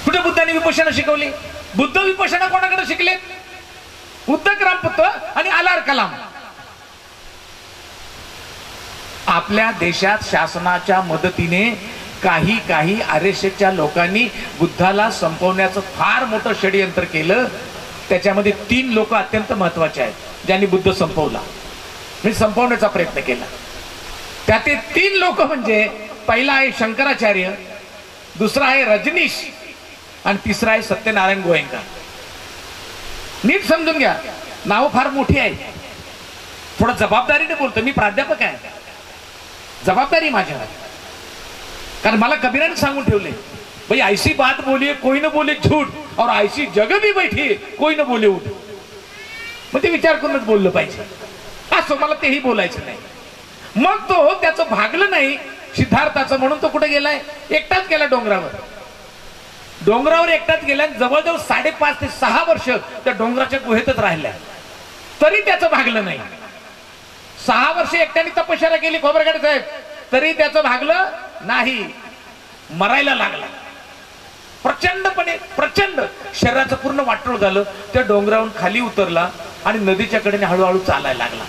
कुठे बुद्धाने विपश्यना शिकवली? बुद्ध विपश्यना कोणाकडे शिकले? उद्धक रामपुत्र आणि अलार कलाम. आपल्या देशात शासनाच्या मदतीने काही आरएसएसच्या लोकांनी बुद्धाला संपवण्याचं फार मोठं षडयंत्र केलं. त्याच्यामध्ये 3 लोक अत्यंत महत्वाचे आहेत ज्यांनी बुद्ध संपवला, म्हणजे संपवण्याचा प्रयत्न केला. त्यातील 3 लोक म्हणजे पहिला आहे शंकराचार्य, दुसरा आहे रजनीश आणि तिसरा आहे सत्यनारायण गोयंका. नीट समजून घ्या, नाव फार मोठी आहे. थोडं जबाबदारीने बोलतो, मी प्राध्यापक आहे, जबाबदारी माझ्यावर. कारण मला कबीराने सांगून ठेवले, भाई ऐसी बात बोलिए कोई न बोले झूठ और ऐसी जगह भी बैठी कोई न बोले उठ. मग ते विचार करूनच बोललं पाहिजे. असं मला तेही बोलायचं नाही. मग तो त्याचं भागलं नाही सिद्धार्थाचं, म्हणून तो कुठे गेलाय? एकटाच गेला डोंगरावर. डोंगरावर एकटाच गेला. जवळजवळ 5.5 ते 6 वर्ष त्या डोंगराच्या गुहेतच राहिल्या, तरी त्याचं भागलं नाही. 6 वर्ष एकट्याने तपश्चर्या केली खोबरगाडे साहेब, तरी त्याचं भागलं नाही. मरायला लागला प्रचंडपणे, प्रचंड शरीराचं पूर्ण वाटोळ झालं. त्या डोंगरावरून खाली उतरला आणि नदीच्या कडेने हळूहळू चालायला लागला.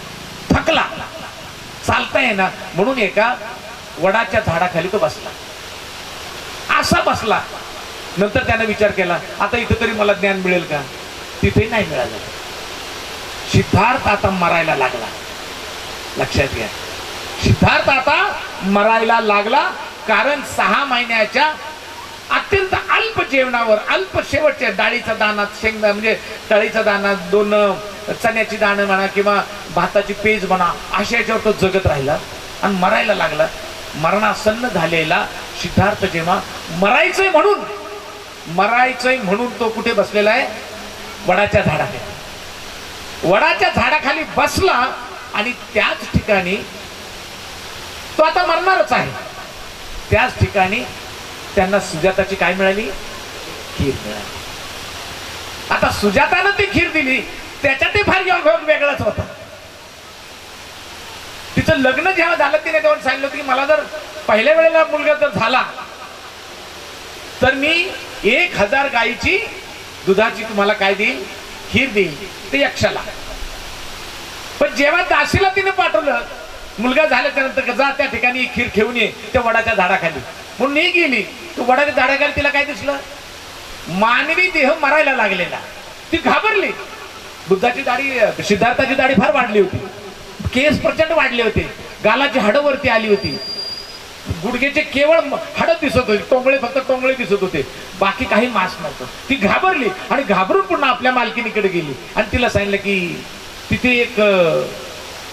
थकला, चालता येईना म्हणून एका वडाच्या झाडाखाली तो बसला. असा बसला. नंतर त्याने विचार केला, आता इथं तरी मला ज्ञान मिळेल का? तिथे नाही मिळालं. सिद्धार्थ आता मरायला लागला. लक्षात घ्या, सिद्धार्थ आता मरायला लागला. कारण 6 महिन्याच्या अत्यंत अल्प जेवणावर, अल्प शेवटच्या डाळीचा दाना, शेंगदा म्हणजे डाळीचा दाना, 2 चण्याची दाणं म्हणा किंवा भाताची पेज म्हणा, अशा याच्यावर तो जगत राहिला आणि मरायला लागला. मरणासन्न झालेला सिद्धार्थ जेव्हा मरायचंय म्हणून तो कुठे बसलेला आहे? वडाच्या झाडाखाली. वडाच्या झाडाखाली बसला आणि त्याच ठिकाणी तो आता मरणारच आहे. त्याच ठिकाणी त्यांना सुजाताची काय मिळाली? खीर मिळाली. आता सुजातानं ती खीर दिली, त्याच्यातही फार योग वेगळाच होता. तिचं लग्न जेव्हा झालं तिने तेव्हा सांगितलं होतं की मला जर पहिल्या वेळेला मुलगा जर झाला तर मी 1000 गायीची दुधाची तुम्हाला काय देईल? खीर देईल. ते यक्षाला. पण जेव्हा दासीला तिने पाठवलं मुलगा झाल्याच्यानंतर, जा त्या ठिकाणी खीर घेऊन ये त्या वडाच्या झाडाखाली, म्हणून मी गेली. तो वडाच्या झाडाखाली तिला काय दिसलं? मानवी देह मरायला लागलेला. ती घाबरली. बुद्धाची दाढी, सिद्धार्थाची दाढी फार वाढली होती, केस प्रचंड वाढले होते, गालाची हाडं वरती आली होती, गुडघ्याचे केवळ हाडं दिसत होते, टोंगळे, फक्त टोंगळे दिसत होते, बाकी काही मांस नव्हतं. ती घाबरली आणि घाबरून पुन्हा आपल्या मालकीनीकडे गेली आणि तिला सांगितलं की तिथे एक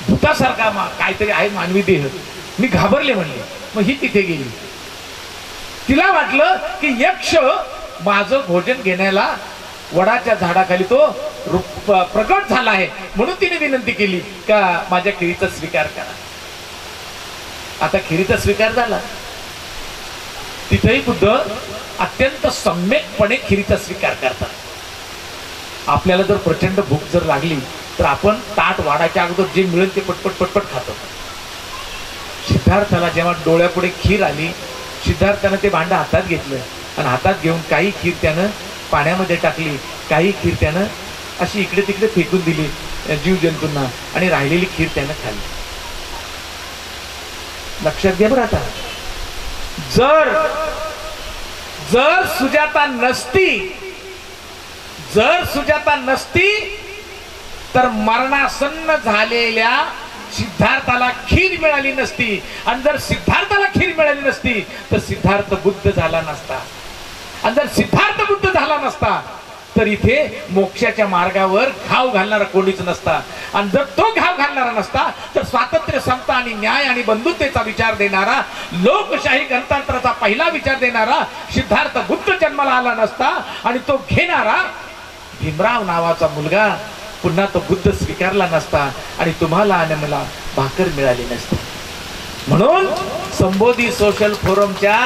भूतासारखा काहीतरी आहे मानवी देह, मी घाबरले म्हणले. मग ही तिथे गेली. तिला वाटलं की यक्ष माझं भोजन घेण्याला वडाच्या झाडाखाली तो प्रकट झाला आहे, म्हणून तिने विनंती केली का माझ्या खिरीचा स्वीकार करा. आता खिरीचा स्वीकार झाला. तिथेही बुद्ध अत्यंत सम्यकपणे खिरीचा स्वीकार करतात. आपल्याला जर प्रचंड भूक जर लागली तर आपण ताट वाढायच्या अगोदर जे मिळेल ते पटपट पटपट खातो. सिद्धार्थाला जेव्हा डोळ्यापुढे खीर आली, सिद्धार्थानं ते भांडं हातात घेतलं आणि हातात घेऊन काही खीर त्यानं पाण्यामध्ये टाकली, काही खीर त्यानं अशी इकडे तिकडे फेकून दिली जीवजंतूंना आणि राहिलेली खीर त्यानं खाल्ली. लक्षात घ्या बरं. आता जर सुजाता नसती तर मरणासन्न झालेल्या सिद्धार्थाला खीर मिळाली नसती. आणि जर सिद्धार्थाला खीर मिळाली नसती तर सिद्धार्थ बुद्ध झाला नसता. आणि जर सिद्धार्थ बुद्ध झाला नसता तर इथे मोक्षाच्या मार्गावर घाव घालणारा कोणीच नसता. आणि जर तो घाव घालणारा नसता तर स्वातंत्र्य, समता आणि न्याय आणि बंधुतेचा विचार देणारा, लोकशाही गणतंत्राचा पहिला विचार देणारा सिद्धार्थ बुद्ध जन्माला आला नसता. आणि तो घेणारा भीमराव नावाचा मुलगा पुन्हा तो बुद्ध स्वीकारला नसता आणि तुम्हाला आणि मला भाकर मिळाली नसती. म्हणून संबोधी सोशल फोरमच्या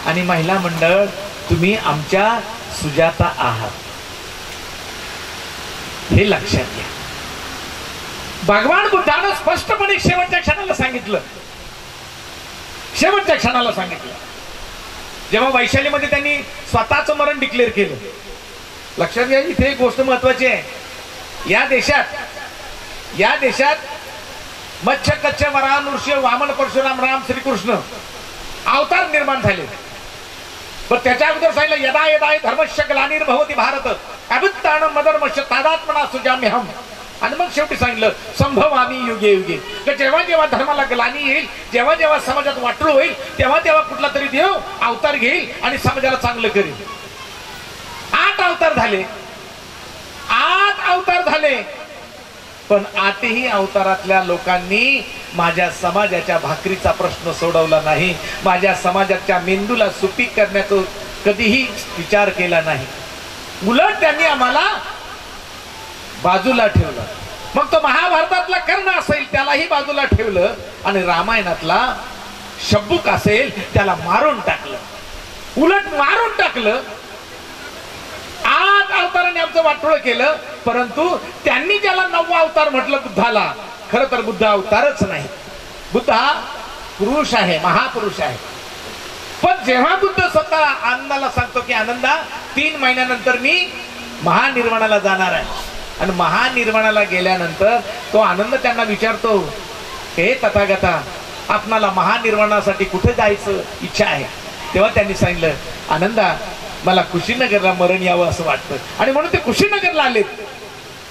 आणि महिला मंडळ, तुम्ही आमच्या सुजाता आहात, हे लक्षात घ्या. भगवान बुद्धानं स्पष्टपणे शेवटच्या क्षणाला सांगितलं शेवटच्या क्षणाला सांगितलं. जेव्हा वैशालीमध्ये त्यांनी स्वतःचं मरण डिक्लेअर केलं. लक्षात घ्या, इथे एक गोष्ट महत्वाची आहे. या देशात मत्स्य कच्छ वराह नृसिंह वामन परशुराम राम श्रीकृष्ण अवतार निर्माण झाले. पण त्याच्या अगोदर सांगितलं यदा यदा धर्मस्य ग्लानिर्भवति भारत अभ्युत्थानं मदर्मस्य तादात्मना सुजाम्यहम्. आणि मग शेवटी सांगितलं संभवामी युगे युगे. तर जेव्हा जेव्हा धर्माला ग्लानी येईल, जेव्हा जेव्हा समाजात वाटलं होईल, तेव्हा तेव्हा कुठला तरी देव अवतार घेईल आणि समाजाला चांगलं करेल. 8 अवतार झाले, 8 अवतार झाले. पण 8ही अवतारातल्या लोकांनी माझ्या समाजाच्या भाकरीचा प्रश्न सोडवला नाही. माझ्या समाजाच्या मेंदूला सुपीक करण्याचा कधीही विचार केला नाही. उलट त्यांनी आम्हाला बाजूला ठेवलं. मग तो महाभारतातला कर्ण असेल त्यालाही बाजूला ठेवलं आणि रामायणातला शब्बूक असेल त्याला मारून टाकलं. उलट मारून टाकलं. 8 अवतारांनी आमचं वाटोळं केलं. परंतु त्यांनी ज्याला 9वा अवतार म्हटलं बुद्धाला, खरं तर बुद्ध अवतारच नाही. बुद्ध हा पुरुष आहे, महापुरुष आहे. पण जेव्हा बुद्ध स्वतः आनंदाला सांगतो की आनंदा 3 महिन्यानंतर मी महानिर्वाणाला जाणार आहे, आणि महानिर्वाणाला गेल्यानंतर तो आनंद त्यांना विचारतो, हे तथागता आपणाला महानिर्वाणासाठी कुठे जायचं इच्छा आहे? तेव्हा त्यांनी सांगितलं आनंदा मला कुशीनगरला मरण यावं असं वाटतं. आणि म्हणून ते कुशीनगरला आलेत.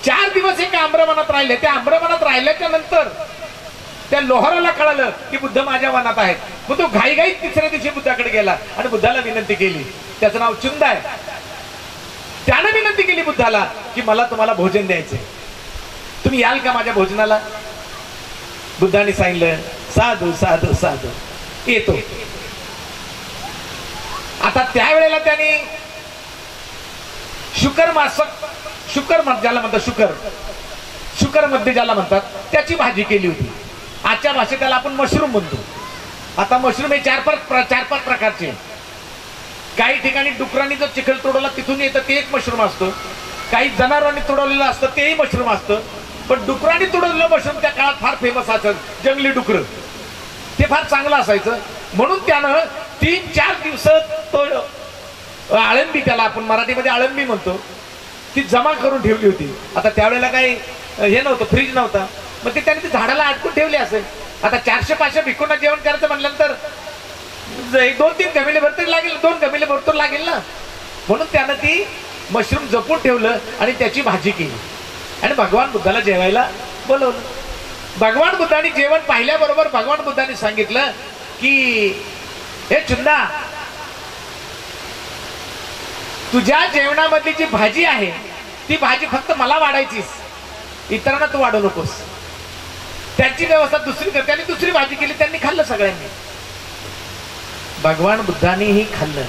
4 दिवस एका आम्रवनात राहिले. त्या आम्रवनात राहिल्याच्या नंतर त्या लोहाराला कळालं की बुद्ध माझ्या वनात आहेत. मग तो घाईघाईत 3ऱ्या दिवशी बुद्धाकडे गेला आणि बुद्धाला विनंती केली. त्याचं नाव चुंद आहे. त्याने विनंती केली बुद्धाला की मला तुम्हाला भोजन द्यायचंय, तुम्ही याल का माझ्या भोजनाला? बुद्धाने सांगितलं साधू साधू साधू येतो. आता त्यावेळेला त्यांनी शुकर ज्याला म्हणतात शुकर मध्ये ज्याला म्हणतात त्याची भाजी केली होती. आजच्या भाषेत त्याला आपण मशरूम म्हणतो. आता मशरूम हे 4-5 प्रकारचे. काही ठिकाणी डुकरांनी जर चिखल तोडवला तिथून येतं ते एक मशरूम असतं. काही जनावरांनी तोडवलेलं असतं तेही मशरूम असतं. पण डुकरांनी तोडवलेलं मशरूम त्या काळात फार फेमस असायचं. जंगली डुकर ते फार चांगलं असायचं. म्हणून त्यानं 3-4 दिवस तो आळंबी, त्याला आपण मराठीमध्ये आळंबी म्हणतो, ती जमा करून ठेवली होती. आता त्यावेळेला काही हे नव्हतं, फ्रीज नव्हता. मग ते त्याने ती झाडाला अडकून ठेवली असेल. आता 400-500 भिक्खूंना जेवण करायचं म्हटल्यानंतर 2-3 गमिले भर तरी लागेल, 2 गमिले भर तर लागेल ना. म्हणून त्यानं ती मशरूम जपून ठेवलं आणि त्याची भाजी केली आणि भगवान बुद्धाला जेवायला बोलवलं. भगवान बुद्धांनी जेवण पाहिल्याबरोबर भगवान बुद्धांनी सांगितलं की हे चुंदा, तुझ्या जेवणामधली जी भाजी आहे ती भाजी फक्त मला वाढायचीस, इतरांना तू वाढवू नकोस. त्यांची व्यवस्था दुसरी करते आणि दुसरी भाजी केली. त्यांनी खाल्लं सगळ्यांनी. भगवान बुद्धांनीही खाल्लं.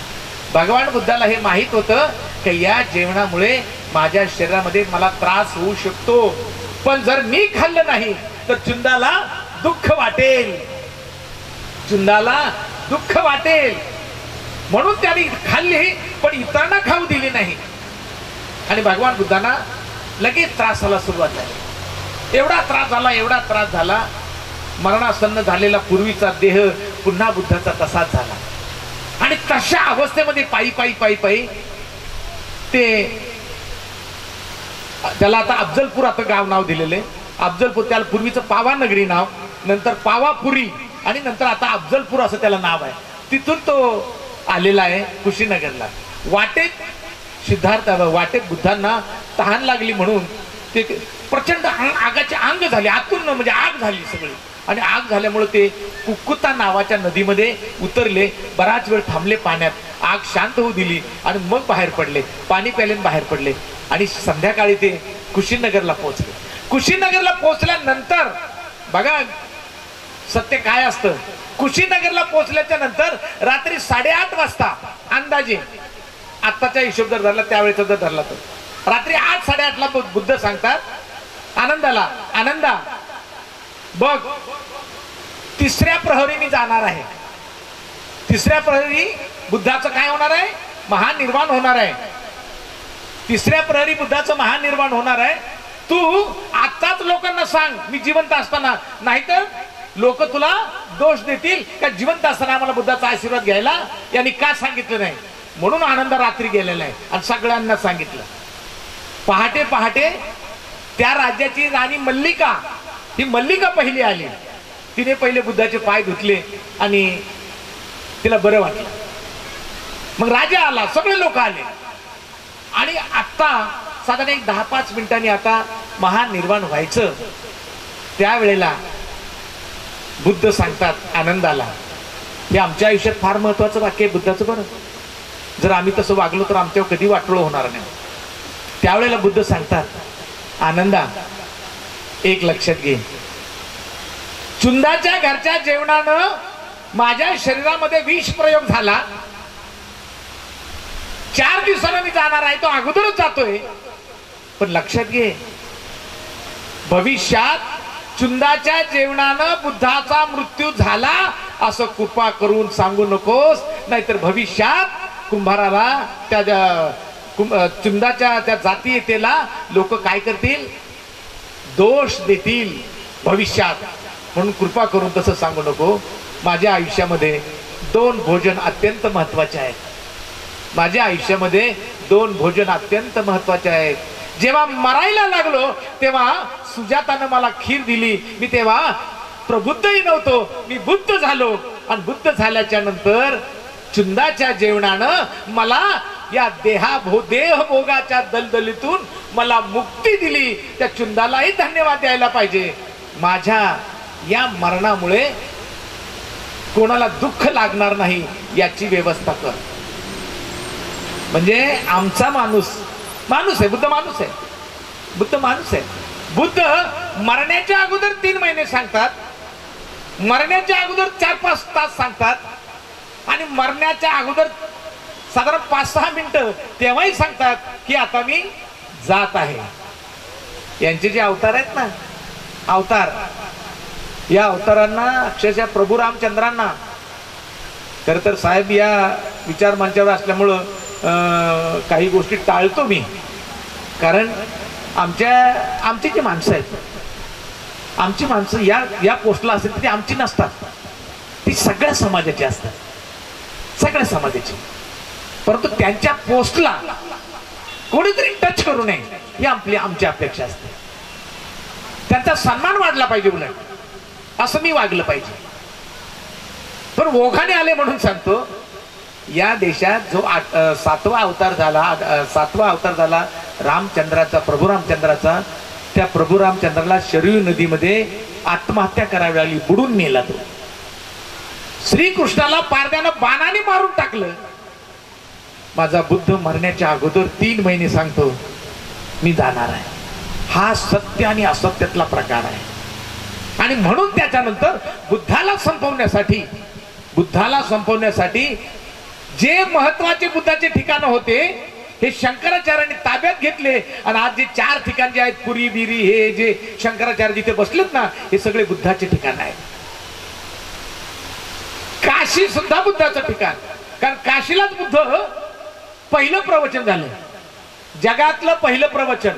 भगवान बुद्धाला हे माहित होतं की या जेवणामुळे माझ्या शरीरामध्ये मला त्रास होऊ शकतो, पण जर मी खाल्लं नाही तर चुंदाला दुःख वाटेल, चुंदाला दुःख वाटेल. म्हणून त्यांनी खाल्ली पण इतरांना खाऊ दिली नाही. आणि भगवान बुद्धांना लगेच त्रासाला सुरुवात झाली. एवढा त्रास झाला, मरणासन्न झालेला पूर्वीचा देह पुन्हा बुद्धाचा तसाच झाला. आणि तशा अवस्थेमध्ये पायी ते त्याला आता अफजलपूर आता गाव नाव दिलेले. अफजलपूर त्याला पूर्वीचं पावानगरी नाव, नंतर पावापुरी आणि नंतर आता अफजलपूर असं त्याला नाव आहे. तिथून तो आलेला आहे कुशीनगरला. वाटेत बुद्धांना तहान लागली म्हणून ते प्रचंड आगाचे अंग झाले, आतून म्हणजे आग झाली सगळी. आणि आग झाल्यामुळे ते कुक्कुता नावाच्या नदीमध्ये उतरले. बराच वेळ थांबले पाण्यात. आग शांत होऊ दिली आणि मग बाहेर पडले. पाणी प्यायले बाहेर पडले आणि संध्याकाळी ते कुशीनगरला पोहोचले. कुशीनगरला पोहोचल्यानंतर बघा सत्य काय असतं. कुशीनगरला पोहोचल्याच्या नंतर रात्री 8:30 वाजता अंदाजे, आत्ताचा हिशोब जर धरला त्यावेळेचा जर धरला तर रात्री 8-8:30ला बुद्ध सांगतात आनंदाला, आनंदा बघ 3ऱ्या प्रहरी मी जाणार आहे. 3ऱ्या प्रहरी बुद्धाचं काय होणार आहे? महानिर्वाण होणार आहे. 3ऱ्या प्रहरी बुद्धाचं महानिर्वाण होणार आहे. तू आत्ताच लोकांना सांग मी जिवंत असताना, नाहीतर लोक तुला दोष देतील का जिवंत असताना आम्हाला बुद्धाचा आशीर्वाद घ्यायला यांनी का सांगितलं नाही. म्हणून आनंद रात्री गेलेला आहे आणि सगळ्यांना सांगितलं. पहाटे पहाटे त्या राज्याची राणी मल्लिका, ही मल्लिका पहिली आली. तिने पहिले बुद्धाचे पाय धुतले आणि तिला बरं वाटलं. मग राजा आला, सगळे लोक आले आणि आता साधारण एक 10-5 मिनिटांनी आता महानिर्वाण व्हायचं. त्यावेळेला बुद्ध सांगतात आनंदाला, हे आमच्या आयुष्यात फार महत्वाचं वाक्य आहे बुद्धाचं. बरं, जर आम्ही तसं वागलो तर आमच्यावर कधी वाटोळं होणार नाही. त्यावेळेला बुद्ध सांगतात, आनंदा एक लक्षात घे, चुंदाच्या घरच्या जेवणानं माझ्या शरीरामध्ये विष प्रयोग झाला. 4 दिवसानं मी जाणार आहे, तो अगोदरच जातोय. पण लक्षात घे, भविष्यात चुंदाच्या जेवणानं बुद्धाचा मृत्यू झाला असं कृपा करून सांगू नकोस, नाहीतर भविष्यात कुंभाराला त्या चुंदाच्या त्या जाती येतेला लोक काय करतील, दोष देतील भविष्यात. म्हणून कृपा करून तसं सांगू नको. माझ्या आयुष्यामध्ये 2 भोजन अत्यंत महत्वाचे आहेत. माझ्या आयुष्यामध्ये 2 भोजन अत्यंत महत्वाचे आहेत. जेव्हा मरायला लागलो तेव्हा सुजातानं मला खीर दिली. मी तेव्हा प्रबुद्धही नव्हतो, मी बुद्ध झालो. आणि बुद्ध झाल्याच्या नंतर चुंदाच्या जेवणानं मला या देहभोगाच्या दलदलीतून मला मुक्ती दिली. त्या चुंदालाही धन्यवाद द्यायला पाहिजे. माझ्या या मरणामुळे कोणाला दुःख लागणार नाही याची व्यवस्था कर. म्हणजे आमचा माणूस आहे, बुद्ध माणूस आहे, बुद्ध माणूस आहे. बुद्ध मरण्याच्या अगोदर 3 महिने सांगतात, मरण्याच्या अगोदर 4-5 तास सांगतात आणि मरण्याच्या अगोदर साधारण 5-6 मिनिटं तेव्हाही सांगतात की आता मी जात आहे. यांचे जे अवतार आहेत ना, अवतार, या अवतारांना अक्षरशः प्रभू रामचंद्रांना, खरं तर साहेब या विचार मंचावर असल्यामुळं काही गोष्टी टाळतो मी. कारण आमची जी माणसं आहेत, आमची माणसं या पोस्टला असेल तर ती आमची नसतात, ती सगळ्या समाजाची असतात, सगळ्या समाजाची. परंतु त्यांच्या पोस्टला कोणीतरी टच करू नये ही आमची अपेक्षा असते. त्यांचा सन्मान वाढला पाहिजे, उलट असं मी वागलं पाहिजे. पण ओघाने आले म्हणून सांगतो, या देशात जो 7वा अवतार झाला रामचंद्राचा, प्रभू रामचंद्राचा, त्या प्रभू रामचंद्राला शरयू नदीमध्ये आत्महत्या करावी लागली, बुडून मेला तो. श्रीकृष्णाला पारद्यानं बाणाने मारून टाकलं. माझा बुद्ध मरण्याच्या अगोदर 3 महिने सांगतो मी जाणार आहे. हा सत्य आणि असत्यातला प्रकार आहे. आणि म्हणून त्याच्यानंतर बुद्धाला संपवण्यासाठी जे महत्वाचे बुद्धाचे ठिकाण होते हे शंकराचार्यांनी ताब्यात घेतले. आणि आज जे 4 ठिकाण जे आहेत, पुरी बिरी, हे जे शंकराचार्य जिथे बसलेत ना, हे सगळे बुद्धाचे ठिकाण आहेत. काशी सुद्धा बुद्धाचं ठिकाण, कारण काशीलाच बुद्ध पहिलं प्रवचन झालं, जगातलं पहिलं प्रवचन.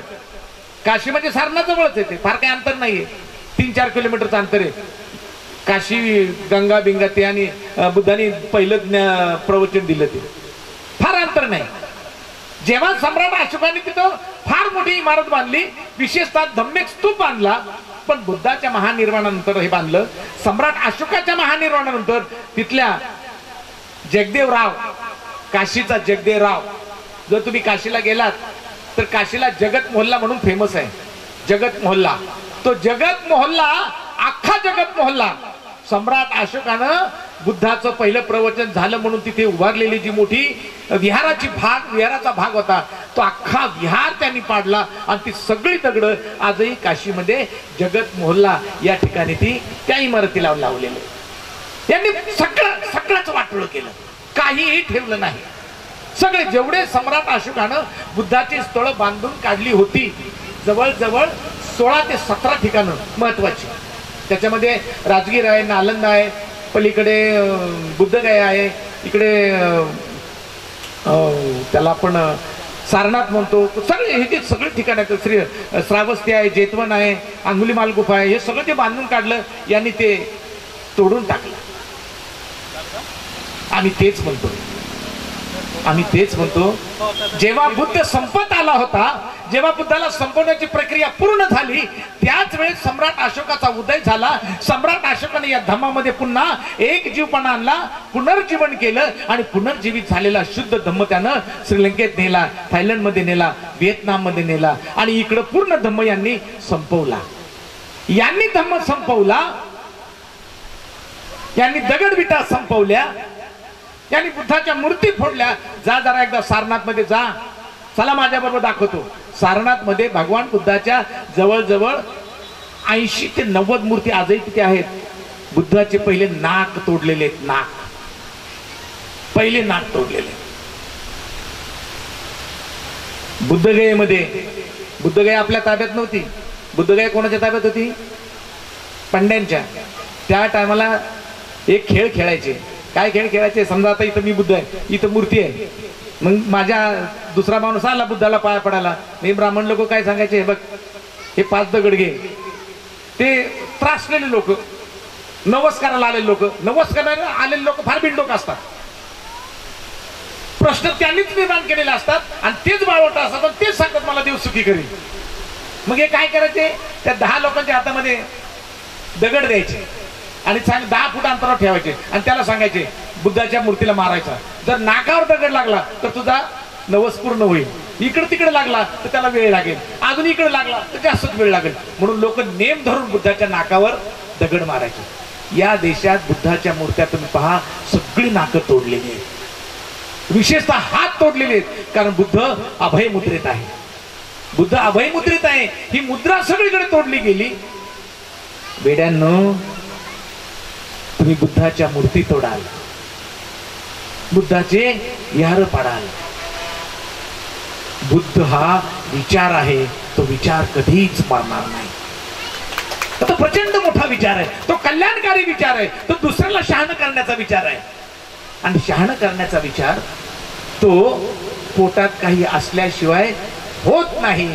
काशी म्हणजे सारनाजवळच आहे, ते फार काही अंतर नाहीये, 3-4 किलोमीटरचं अंतर आहे. काशी गंगा बिंगा ते, आणि बुद्धांनी पहिलं प्रवचन दिलं, ते फार अंतर नाही. जेव्हा सम्राट अशोकाने तिथं फार मोठी इमारत बांधली, विशेषतः धम्मेक स्तूप बांधला, पण बुद्धाच्या महानिर्वाणानंतर हे बांधलं. सम्राट अशोकाच्या महानिर्वाणानंतर तिथल्या जगदेवराव, काशीचा जगदेवराव, जर तुम्ही काशीला गेलात तर काशीला जगत मोहल्ला म्हणून फेमस आहे. जगत मोहल्ला, तो जगत मोहल्ला, अख्खा जगत मोहल्ला सम्राट अशोकानं बुद्धाचं पहिलं प्रवचन झालं म्हणून तिथे उभारलेली जी मोठी विहाराचा भाग होता, तो अख्खा विहार त्यांनी पाडला. आणि ती सगळी दगड आजही काशीमध्ये जगत मोहल्ला या ठिकाणी त्या इमारतीला लावलेले. त्यांनी सगळंच वाटोळं केलं, काहीही ठेवलं नाही. सगळे जेवढे सम्राट अशोकानं बुद्धाची स्थळं बांधून काढली होती, जवळजवळ 16 ते 17 ठिकाणं महत्वाची. त्याच्यामध्ये राजगीर आहे, नालंदा आहे, पलीकडे बुद्धगया आहे, इकडे त्याला आपण सारनाथ म्हणतो. सगळे हे जे सगळे ठिकाण आहेत, श्रावस्ती आहे, जेतवन आहे, अंगुलीमाल गुफा आहे, हे सगळं जे बांधून काढलं यांनी, ते तोडून टाकला. आम्ही तेच म्हणतो जेव्हा बुद्ध संपत आला होता, जेव्हा बुद्धाला संपवण्याची प्रक्रिया पूर्ण झाली, त्याच वेळेस सम्राट अशोकाचा उदय झाला. सम्राट अशोकाने या धम्मामध्ये पुन्हा एक जीवपणा आणला, पुनर्जीवन केलं आणि पुनर्जीवित झालेला शुद्ध धम्म त्यानं श्रीलंकेत नेला, थायलंड मध्ये नेला, व्हिएतनाम मध्ये नेला आणि इकडं पूर्ण धम्म यांनी संपवला. यांनी धम्म संपवला, यांनी दगडविटा संपवल्या, यांनी बुद्धाच्या मूर्ती फोडल्या. जा जरा एकदा सारनाथ मध्ये जा, चला माझ्या बरोबर दाखवतो. सारनाथ मध्ये भगवान बुद्धाच्या जवळजवळ 80 ते 90 मूर्ती आजही तिथे आहेत. बुद्धाचे पहिले नाक तोडलेले आहेत, नाक, पहिले नाक तोडलेले. बुद्धगया आपल्या ताब्यात नव्हती. बुद्धगया कोणाच्या ताब्यात होती? पंड्यांच्या. त्या टायमाला एक खेळ खेळायचे. काय खेळ खेळायचे? समजा आता इथं मी बुद्ध आहे, इथं मूर्ती आहे, मग माझ्या दुसरा माणूस आला बुद्धाला पाया पडायला, मी ब्राह्मण लोक काय सांगायचे, बघ हे 5 दगड घे. ते त्रासलेले लोक, नवस्काराला आलेले लोक, नवस्काराला आलेले लोक फार बिनडोक असतात. प्रश्न त्यांनीच निर्माण केलेले असतात आणि तेच बाळवट असतात आणि तेच सांगतात मला देव सुखी करेल. मग हे काय करायचे? त्या 10 लोकांच्या हातामध्ये दगड द्यायचे आणि 10 फूट अंतरावर ठेवायचे आणि त्याला सांगायचे बुद्धाच्या मूर्तीला मारायचा. जर नाकावर दगड लागला तर तुझा नवस पूर्ण होईल, इकडे तिकडे लागला तर त्याला वेळ लागेल, अजून इकडे लागला तर जास्तच वेळ लागेल. म्हणून लोक नेम धरून बुद्धाच्या नाकावर दगड मारायचे. या देशात बुद्धाच्या मूर्त्या तुम्ही पहा, सगळी नाकं तोडलेली आहेत, विशेषतः हात तोडलेले आहेत. कारण बुद्ध अभय मुद्रेत आहे. बुद्ध अभय मुद्रेत आहे. ही मुद्रा सगळीकडे तोडली गेली. वेड्यांनो, तुम्ही बुद्धाच्या मूर्ती तोडाल, बुद्धाचे विहार पाडाल. बुद्ध हा विचार आहे, तो विचार कधीच मरणार नाही. तो प्रचंड मोठा विचार आहे, तो कल्याणकारी विचार आहे, तो दुसऱ्याला शहाणं करण्याचा विचार आहे. आणि शहाणं करण्याचा विचार तो पोटात काही असल्याशिवाय होत नाही.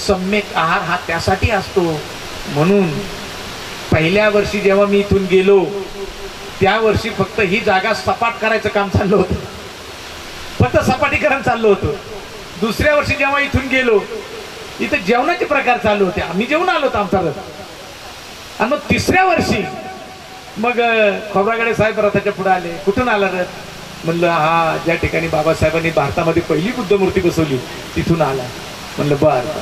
सम्यक आहार हा त्यासाठी असतो. म्हणून पहिल्या वर्षी जेव्हा मी इथून गेलो, त्या वर्षी फक्त ही जागा सपाट करायचं काम चाललं होतं, फक्त सपाटीकरण चाललं होतं. दुसऱ्या वर्षी जेव्हा इथून गेलो, इथं जेवणाचे प्रकार चालू होते, आम्ही जेवण आलो होतो आमचा रथ. आणि मग तिसऱ्या वर्षी मग खोब्रागडे साहेब रथाच्या पुढे आले. कुठून आला रथ? म्हणलं हा ज्या ठिकाणी बाबासाहेबांनी भारतामध्ये पहिली बुद्ध मूर्ती बसवली तिथून आला. म्हणलं बरं.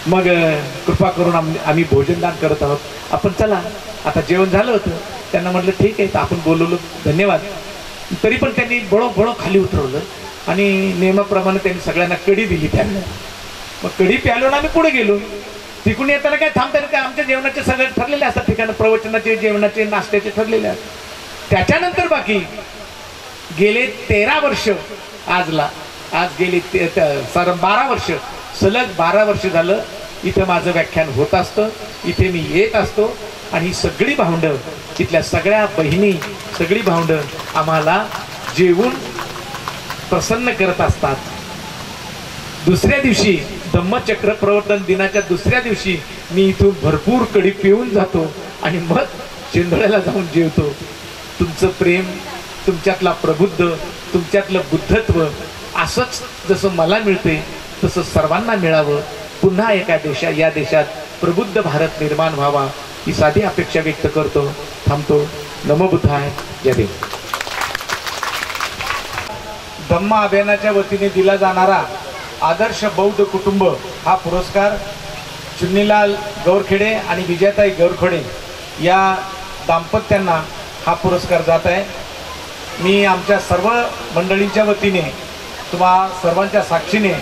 मग कृपा करून आम्ही भोजनदान करत आहोत, आपण चला. आता जेवण झालं होतं. त्यांना म्हटलं ठीक आहे, आपण बोलवलं, धन्यवाद. तरी पण त्यांनी बळो खाली उतरवलं आणि नियमाप्रमाणे त्यांनी सगळ्यांना कढी दिली. त्यांना मग कढी प्यालो आणि आम्ही पुढे गेलो. तिकडून येताना काय थांबताना काय आमच्या जेवणाचे सगळे ठरलेले असतात ठिकाण, प्रवचनाचे, जेवणाचे, नाश्त्याचे ठरलेले असतात. त्याच्यानंतर बाकी गेले 13 वर्ष, आज गेली 12 वर्ष, सलग 12 वर्ष झालं इथं माझं व्याख्यान होत असतं, इथे मी येत असतो. आणि ही सगळी भावंड, तिथल्या सगळ्या बहिणी, सगळी भावंड आम्हाला जेवून प्रसन्न करत असतात. दुसऱ्या दिवशी धम्मचक्र प्रवर्तन दिनाच्या दुसऱ्या दिवशी मी इथून भरपूर कढी पिऊन जातो आणि मग चिंधळ्याला जाऊन जेवतो. तुमचं प्रेम, तुमच्यातला प्रबुद्ध, तुमच्यातलं बुद्धत्व असंच जसं मला मिळते तसं सर्वांना मिळावं. पुन्हा या देशात प्रबुद्ध भारत निर्माण व्हावा ही साधी अपेक्षा व्यक्त करतो. थांबतो. नमो बुद्धाय. जय देव. धम्म अभियानाच्या वतीने दिला जाणारा आदर्श बौद्ध कुटुंब हा पुरस्कार चुन्नीलाल गौरखेडे आणि विजयाताई गौरखेडे या दाम्पत्यांना हा पुरस्कार जात आहे. मी आमच्या सर्व मंडळींच्या वतीने तुम्हा सर्वांच्या साक्षीने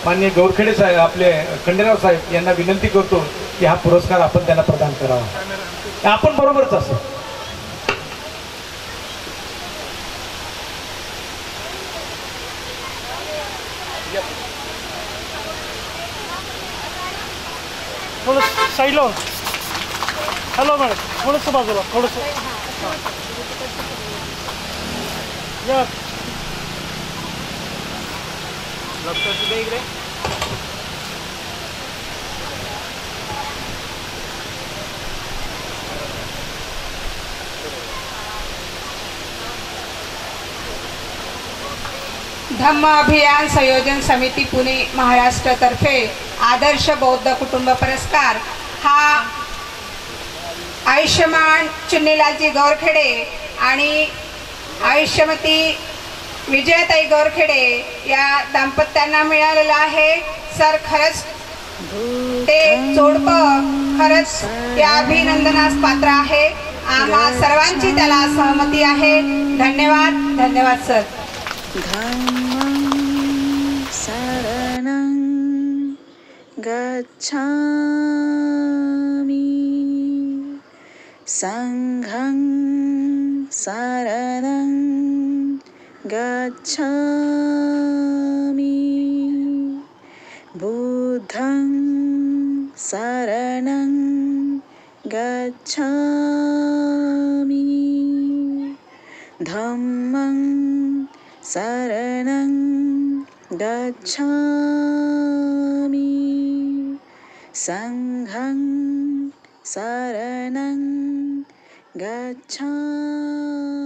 माननीय गौरखेडे साहेब, आपले खंडेराव साहेब यांना विनंती करतो की हा पुरस्कार आपण त्यांना प्रदान करावा. आपण बरोबरच असो. थोडं साईडला. हॅलो मॅडम, थोडंसं बाजूला, थोडंसं या. धम्म अभियान संयोजन समिती पुणे महाराष्ट्रतर्फे आदर्श बौद्ध कुटुंब पुरस्कार हा आयुष्यमान चुन्नीलालजी गौरखेडे आणि आयुष्यमती विजयाताई गौरखेडे या दाम्पत्यांना मिळालेला आहे. सर खरंच ते जोडपं खरंच या अभिनंदनास पात्र आहे. आम्हा सर्वांची त्याला सहमती आहे. धन्यवाद. धन्यवाद सर. धम्मं शरणं गच्छामि संघं शरणं गच्छामि बुद्धं शरणं गच्छामि धम्मं शरणं गच्छामि संघं शरणं गच्छामि.